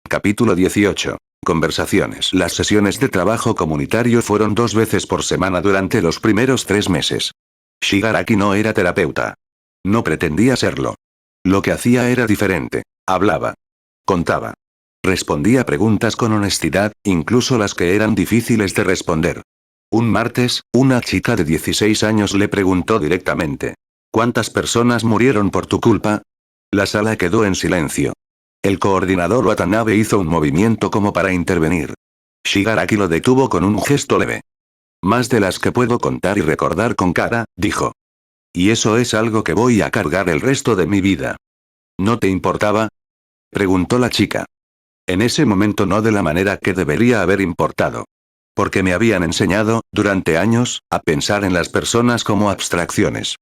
Capítulo 18. Conversaciones. Las sesiones de trabajo comunitario fueron 2 veces por semana durante los primeros 3 meses. Shigaraki no era terapeuta. No pretendía serlo. Lo que hacía era diferente. Hablaba. Contaba. Respondía preguntas con honestidad, incluso las que eran difíciles de responder. Un martes, una chica de 16 años le preguntó directamente. ¿Cuántas personas murieron por tu culpa? La sala quedó en silencio. El coordinador Watanabe hizo un movimiento como para intervenir. Shigaraki lo detuvo con un gesto leve. Más de las que puedo contar y recordar con cara, dijo. Y eso es algo que voy a cargar el resto de mi vida. ¿No te importaba? Preguntó la chica. En ese momento no de la manera que debería haber importado. Porque me habían enseñado, durante años, a pensar en las personas como abstracciones.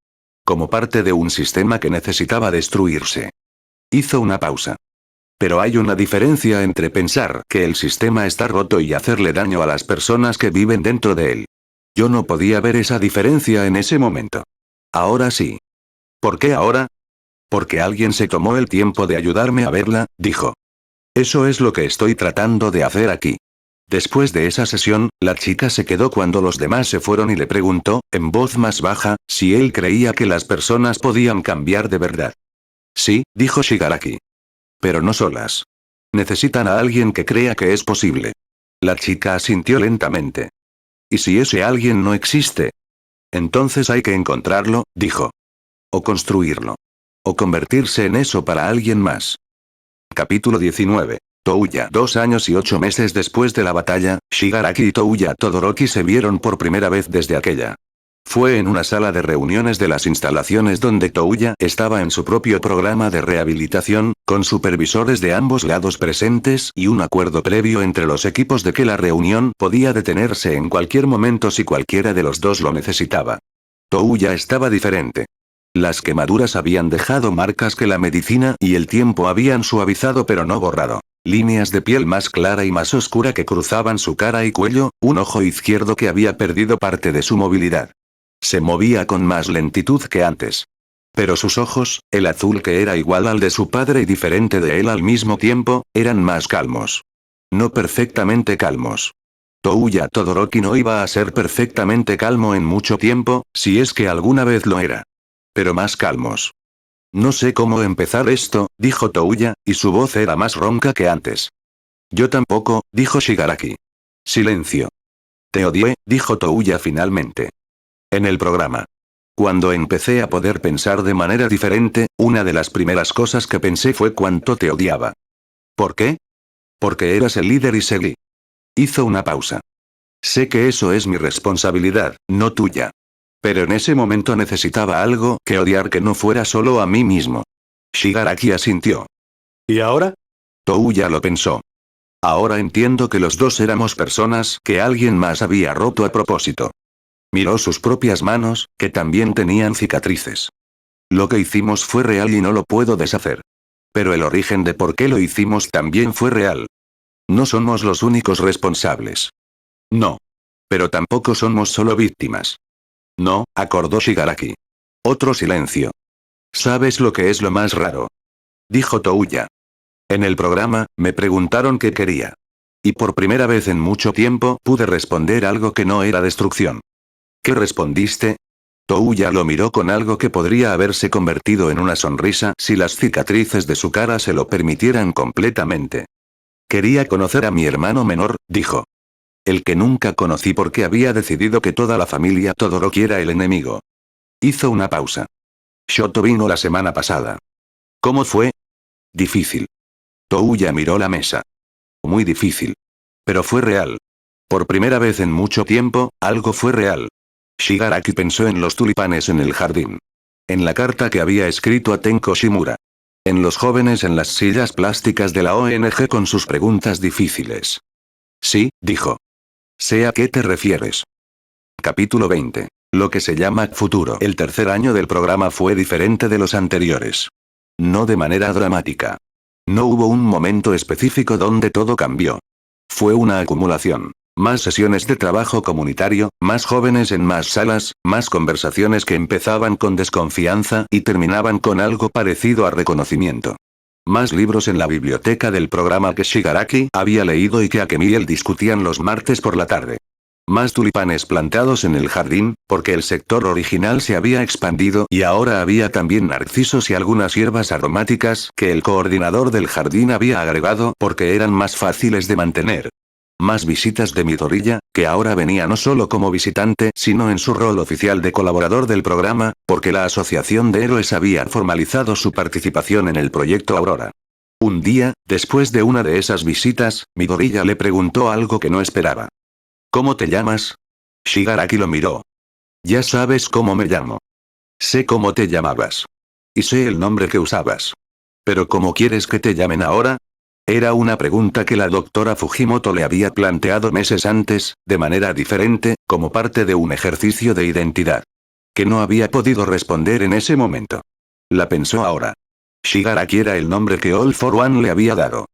Como parte de un sistema que necesitaba destruirse. Hizo una pausa. Pero hay una diferencia entre pensar que el sistema está roto y hacerle daño a las personas que viven dentro de él. Yo no podía ver esa diferencia en ese momento. Ahora sí. ¿Por qué ahora? Porque alguien se tomó el tiempo de ayudarme a verla, dijo. Eso es lo que estoy tratando de hacer aquí. Después de esa sesión, la chica se quedó cuando los demás se fueron y le preguntó, en voz más baja, si él creía que las personas podían cambiar de verdad. Sí, dijo Shigaraki. Pero no solas. Necesitan a alguien que crea que es posible. La chica asintió lentamente. ¿Y si ese alguien no existe? Entonces hay que encontrarlo, dijo. O construirlo. O convertirse en eso para alguien más. Capítulo 19. Touya. 2 años y 8 meses después de la batalla, Shigaraki y Touya Todoroki se vieron por primera vez desde aquella. Fue en una sala de reuniones de las instalaciones donde Touya estaba en su propio programa de rehabilitación, con supervisores de ambos lados presentes y un acuerdo previo entre los equipos de que la reunión podía detenerse en cualquier momento si cualquiera de los dos lo necesitaba. Touya estaba diferente. Las quemaduras habían dejado marcas que la medicina y el tiempo habían suavizado pero no borrado. Líneas de piel más clara y más oscura que cruzaban su cara y cuello, un ojo izquierdo que había perdido parte de su movilidad. Se movía con más lentitud que antes. Pero sus ojos, el azul que era igual al de su padre y diferente de él al mismo tiempo, eran más calmos. No perfectamente calmos. Touya Todoroki no iba a ser perfectamente calmo en mucho tiempo, si es que alguna vez lo era. Pero más calmos. No sé cómo empezar esto, dijo Touya, y su voz era más ronca que antes. Yo tampoco, dijo Shigaraki. Silencio. Te odié, dijo Touya finalmente. En el programa. Cuando empecé a poder pensar de manera diferente, una de las primeras cosas que pensé fue cuánto te odiaba. ¿Por qué? Porque eras el líder y seguí. Hizo una pausa. Sé que eso es mi responsabilidad, no tuya. Pero en ese momento necesitaba algo que odiar que no fuera solo a mí mismo. Shigaraki asintió. ¿Y ahora? Touya lo pensó. Ahora entiendo que los dos éramos personas que alguien más había roto a propósito. Miró sus propias manos, que también tenían cicatrices. Lo que hicimos fue real y no lo puedo deshacer. Pero el origen de por qué lo hicimos también fue real. No somos los únicos responsables. No. Pero tampoco somos solo víctimas. No, acordó Shigaraki. Otro silencio. ¿Sabes lo que es lo más raro? Dijo Touya. En el programa, me preguntaron qué quería. Y por primera vez en mucho tiempo pude responder algo que no era destrucción. ¿Qué respondiste? Touya lo miró con algo que podría haberse convertido en una sonrisa si las cicatrices de su cara se lo permitieran completamente. Quería conocer a mi hermano menor, dijo. El que nunca conocí porque había decidido que toda la familia Todoroki era el enemigo. Hizo una pausa. Shoto vino la semana pasada. ¿Cómo fue? Difícil. Touya miró la mesa. Muy difícil. Pero fue real. Por primera vez en mucho tiempo, algo fue real. Shigaraki pensó en los tulipanes en el jardín. En la carta que había escrito a Tenko Shimura. En los jóvenes en las sillas plásticas de la ONG con sus preguntas difíciles. Sí, dijo. Sé a qué te refieres. Capítulo 20. Lo que se llama futuro. El tercer año del programa fue diferente de los anteriores. No de manera dramática. No hubo un momento específico donde todo cambió. Fue una acumulación. Más sesiones de trabajo comunitario, más jóvenes en más salas, más conversaciones que empezaban con desconfianza y terminaban con algo parecido a reconocimiento. Más libros en la biblioteca del programa que Shigaraki había leído y que Akemi y él discutían los martes por la tarde. Más tulipanes plantados en el jardín, porque el sector original se había expandido y ahora había también narcisos y algunas hierbas aromáticas que el coordinador del jardín había agregado porque eran más fáciles de mantener. Más visitas de Midoriya, que ahora venía no solo como visitante sino en su rol oficial de colaborador del programa, porque la Asociación de Héroes había formalizado su participación en el proyecto Aurora. Un día, después de una de esas visitas, Midoriya le preguntó algo que no esperaba. ¿Cómo te llamas? Shigaraki lo miró. Ya sabes cómo me llamo. Sé cómo te llamabas. Y sé el nombre que usabas. ¿Pero cómo quieres que te llamen ahora? Era una pregunta que la doctora Fujimoto le había planteado meses antes, de manera diferente, como parte de un ejercicio de identidad. Que no había podido responder en ese momento. La pensó ahora. Shigaraki era el nombre que All for One le había dado.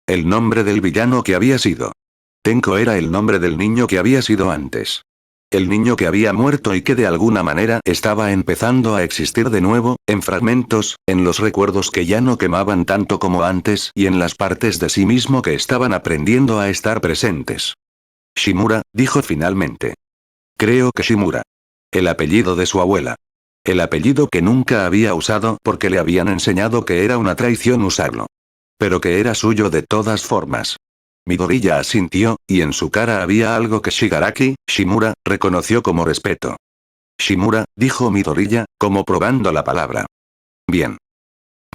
El nombre del villano que había sido. Tenko era el nombre del niño que había sido antes. El niño que había muerto y que de alguna manera estaba empezando a existir de nuevo, en fragmentos, en los recuerdos que ya no quemaban tanto como antes y en las partes de sí mismo que estaban aprendiendo a estar presentes. Shimura, dijo finalmente. Creo que Shimura. El apellido de su abuela. El apellido que nunca había usado porque le habían enseñado que era una traición usarlo. Pero que era suyo de todas formas. Midoriya asintió, y en su cara había algo que Shigaraki, Shimura, reconoció como respeto. Shimura, dijo Midoriya, como probando la palabra. Bien.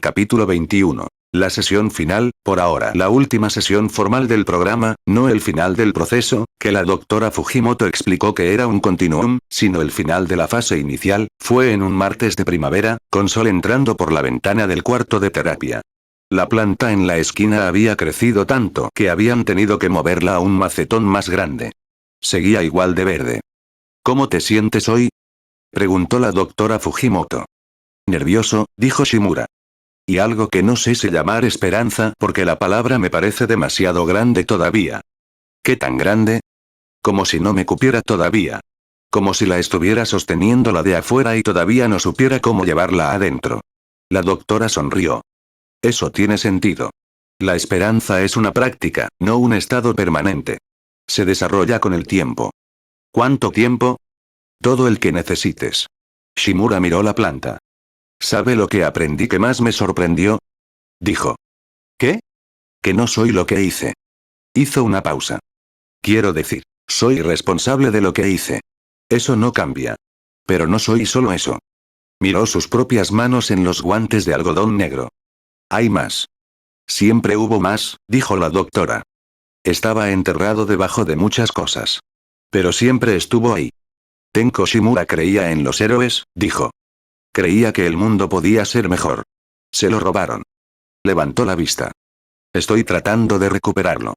Capítulo 21. La sesión final, por ahora la última sesión formal del programa, no el final del proceso, que la doctora Fujimoto explicó que era un continuum, sino el final de la fase inicial, fue en un martes de primavera, con sol entrando por la ventana del cuarto de terapia. La planta en la esquina había crecido tanto que habían tenido que moverla a un macetón más grande. Seguía igual de verde. ¿Cómo te sientes hoy? Preguntó la doctora Fujimoto. Nervioso, dijo Shimura. Y algo que no sé si llamar esperanza porque la palabra me parece demasiado grande todavía. ¿Qué tan grande? Como si no me cupiera todavía. Como si la estuviera sosteniendo la de afuera y todavía no supiera cómo llevarla adentro. La doctora sonrió. Eso tiene sentido. La esperanza es una práctica, no un estado permanente. Se desarrolla con el tiempo. ¿Cuánto tiempo? Todo el que necesites. Shimura miró la planta. ¿Sabe lo que aprendí que más me sorprendió? Dijo. ¿Qué? Que no soy lo que hice. Hizo una pausa. Quiero decir, soy responsable de lo que hice. Eso no cambia. Pero no soy solo eso. Miró sus propias manos en los guantes de algodón negro. Hay más. Siempre hubo más, dijo la doctora. Estaba enterrado debajo de muchas cosas. Pero siempre estuvo ahí. Tenko Shimura creía en los héroes, dijo. Creía que el mundo podía ser mejor. Se lo robaron. Levantó la vista. Estoy tratando de recuperarlo.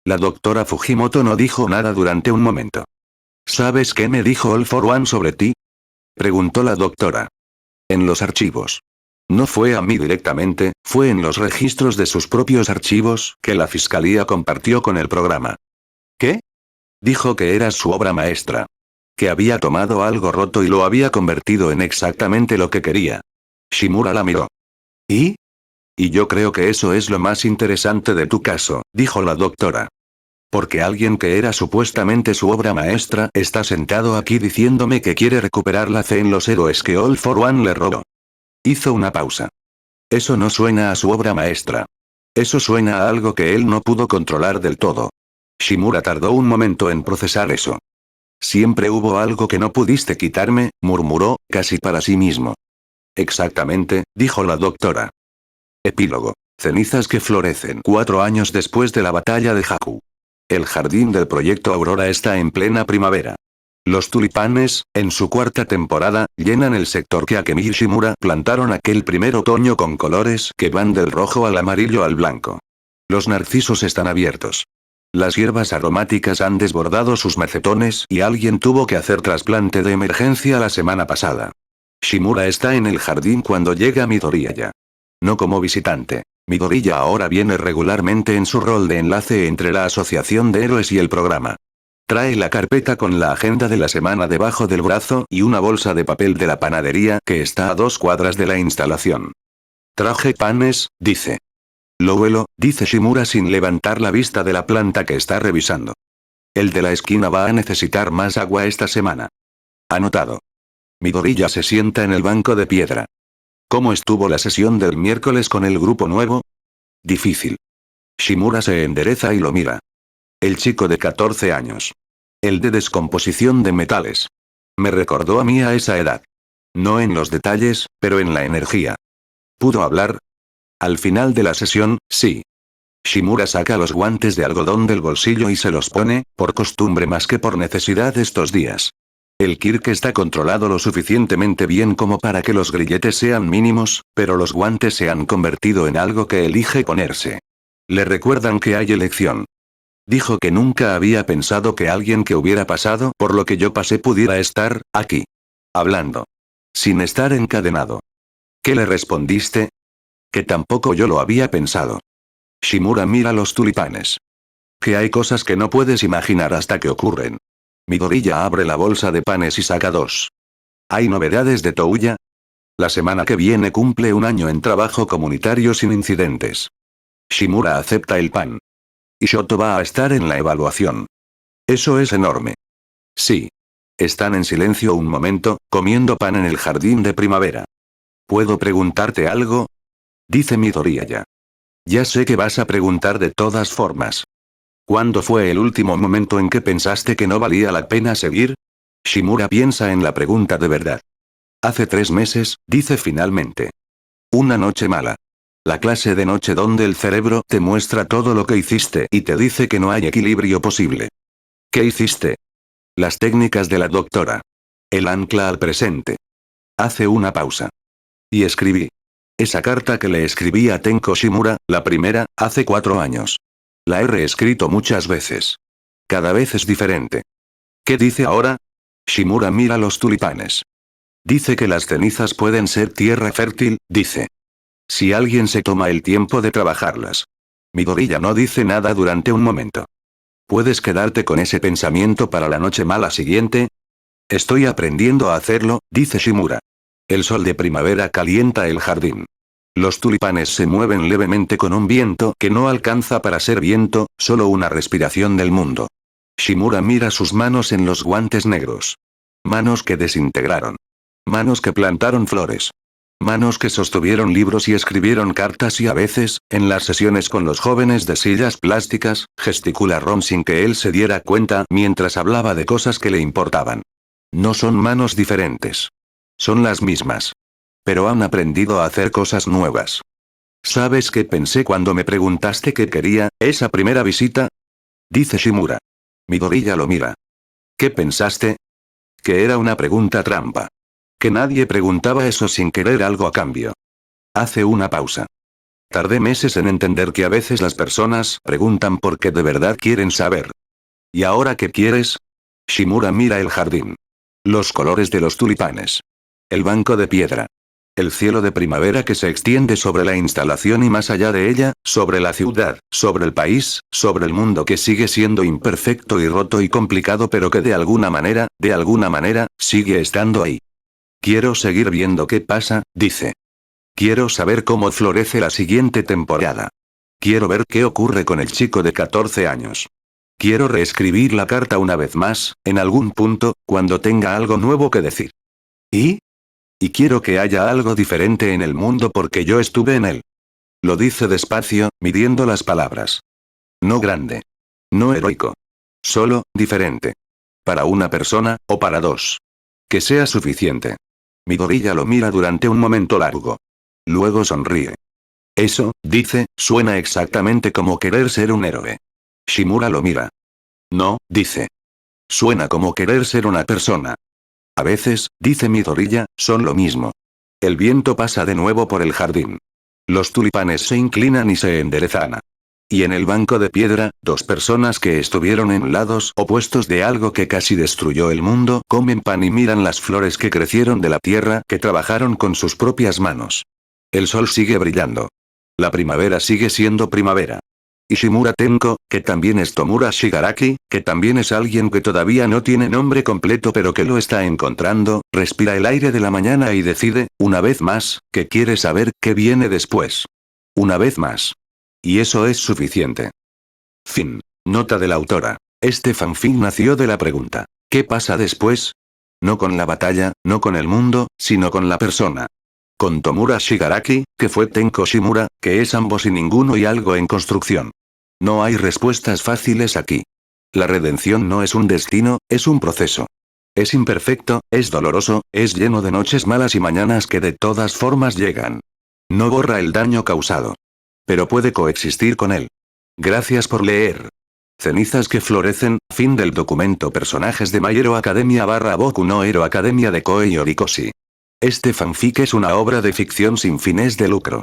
La doctora Fujimoto no dijo nada durante un momento. ¿Sabes qué me dijo All for One sobre ti? Preguntó la doctora. En los archivos. No fue a mí directamente, fue en los registros de sus propios archivos que la fiscalía compartió con el programa. ¿Qué? Dijo que eras su obra maestra. Que había tomado algo roto y lo había convertido en exactamente lo que quería. Shimura la miró. ¿Y? Y yo creo que eso es lo más interesante de tu caso, dijo la doctora. Porque alguien que era supuestamente su obra maestra está sentado aquí diciéndome que quiere recuperar la fe en los héroes que All for One le robó. Hizo una pausa. Eso no suena a su obra maestra. Eso suena a algo que él no pudo controlar del todo. Shimura tardó un momento en procesar eso. Siempre hubo algo que no pudiste quitarme, murmuró, casi para sí mismo. Exactamente, dijo la doctora. Epílogo. Cenizas que florecen 4 años después de la batalla de Haku. El jardín del proyecto Aurora está en plena primavera. Los tulipanes, en su 4ª temporada, llenan el sector que Akemi y Shimura plantaron aquel primer otoño con colores que van del rojo al amarillo al blanco. Los narcisos están abiertos. Las hierbas aromáticas han desbordado sus macetones y alguien tuvo que hacer trasplante de emergencia la semana pasada. Shimura está en el jardín cuando llega Midoriya. No como visitante. Midoriya ahora viene regularmente en su rol de enlace entre la asociación de héroes y el programa. Trae la carpeta con la agenda de la semana debajo del brazo y una bolsa de papel de la panadería que está a 2 cuadras de la instalación. Traje panes, dice. Lo huelo, dice Shimura sin levantar la vista de la planta que está revisando. El de la esquina va a necesitar más agua esta semana. Anotado. Midoriya se sienta en el banco de piedra. ¿Cómo estuvo la sesión del miércoles con el grupo nuevo? Difícil. Shimura se endereza y lo mira. El chico de 14 años. El de descomposición de metales. Me recordó a mí a esa edad. No en los detalles, pero en la energía. ¿Pudo hablar? Al final de la sesión, sí. Shimura saca los guantes de algodón del bolsillo y se los pone, por costumbre más que por necesidad estos días. El Kirk está controlado lo suficientemente bien como para que los grilletes sean mínimos, pero los guantes se han convertido en algo que elige ponerse. Le recuerdan que hay elección. Dijo que nunca había pensado que alguien que hubiera pasado por lo que yo pasé pudiera estar aquí. Hablando. Sin estar encadenado. ¿Qué le respondiste? Que tampoco yo lo había pensado. Shimura mira los tulipanes. Que hay cosas que no puedes imaginar hasta que ocurren. Midoriya abre la bolsa de panes y saca 2. ¿Hay novedades de Touya? La semana que viene cumple 1 año en trabajo comunitario sin incidentes. Shimura acepta el pan. Y Shoto va a estar en la evaluación. Eso es enorme. Sí. Están en silencio un momento, comiendo pan en el jardín de primavera. ¿Puedo preguntarte algo? Dice Midoriya. Ya sé que vas a preguntar de todas formas. ¿Cuándo fue el último momento en que pensaste que no valía la pena seguir? Shimura piensa en la pregunta de verdad. Hace 3 meses, dice finalmente. Una noche mala. La clase de noche donde el cerebro te muestra todo lo que hiciste y te dice que no hay equilibrio posible. ¿Qué hiciste? Las técnicas de la doctora. El ancla al presente. Hace una pausa. Y escribí. Esa carta que le escribí a Tenko Shimura, la primera, hace 4 años. La he reescrito muchas veces. Cada vez es diferente. ¿Qué dice ahora? Shimura mira los tulipanes. Dice que las cenizas pueden ser tierra fértil, dice. Si alguien se toma el tiempo de trabajarlas. Midoriya no dice nada durante un momento. ¿Puedes quedarte con ese pensamiento para la noche mala siguiente? Estoy aprendiendo a hacerlo, dice Shimura. El sol de primavera calienta el jardín. Los tulipanes se mueven levemente con un viento que no alcanza para ser viento, solo una respiración del mundo. Shimura mira sus manos en los guantes negros. Manos que desintegraron. Manos que plantaron flores. Manos que sostuvieron libros y escribieron cartas y a veces, en las sesiones con los jóvenes de sillas plásticas, gesticula Rom sin que él se diera cuenta mientras hablaba de cosas que le importaban. No son manos diferentes. Son las mismas. Pero han aprendido a hacer cosas nuevas. ¿Sabes qué pensé cuando me preguntaste qué quería, esa primera visita? Dice Shimura. Midoriya lo mira. ¿Qué pensaste? que era una pregunta trampa. Que nadie preguntaba eso sin querer algo a cambio. Hace una pausa. Tardé meses en entender que a veces las personas preguntan porque de verdad quieren saber. ¿Y ahora qué quieres? Shimura mira el jardín. Los colores de los tulipanes. El banco de piedra. El cielo de primavera que se extiende sobre la instalación y más allá de ella, sobre la ciudad, sobre el país, sobre el mundo que sigue siendo imperfecto y roto y complicado pero que de alguna manera, sigue estando ahí. Quiero seguir viendo qué pasa, dice. Quiero saber cómo florece la siguiente temporada. Quiero ver qué ocurre con el chico de 14 años. Quiero reescribir la carta una vez más, en algún punto, cuando tenga algo nuevo que decir. ¿Y? Y quiero que haya algo diferente en el mundo porque yo estuve en él. Lo dice despacio, midiendo las palabras. No grande. No heroico. Solo, diferente. Para una persona, o para dos. Que sea suficiente. Midoriya lo mira durante un momento largo. Luego sonríe. Eso, dice, suena exactamente como querer ser un héroe. Shimura lo mira. No, dice. Suena como querer ser una persona. A veces, dice Midoriya, son lo mismo. El viento pasa de nuevo por el jardín. Los tulipanes se inclinan y se enderezan. Y en el banco de piedra, dos personas que estuvieron en lados opuestos de algo que casi destruyó el mundo comen pan y miran las flores que crecieron de la tierra que trabajaron con sus propias manos. El sol sigue brillando. La primavera sigue siendo primavera. Y Shimura Tenko, que también es Tomura Shigaraki, que también es alguien que todavía no tiene nombre completo pero que lo está encontrando, respira el aire de la mañana y decide, una vez más, que quiere saber qué viene después. Una vez más. Y eso es suficiente. Fin. Nota de la autora. Este fanfic nació de la pregunta. ¿Qué pasa después? No con la batalla, no con el mundo, sino con la persona. Con Tomura Shigaraki, que fue Tenko Shimura, que es ambos y ninguno y algo en construcción. No hay respuestas fáciles aquí. La redención no es un destino, es un proceso. Es imperfecto, es doloroso, es lleno de noches malas y mañanas que de todas formas llegan. No borra el daño causado. Pero puede coexistir con él. Gracias por leer. Cenizas que florecen, fin del documento. Personajes de My Hero Academia / Boku no Hero Academia de Kohei Horikoshi. Este fanfic es una obra de ficción sin fines de lucro.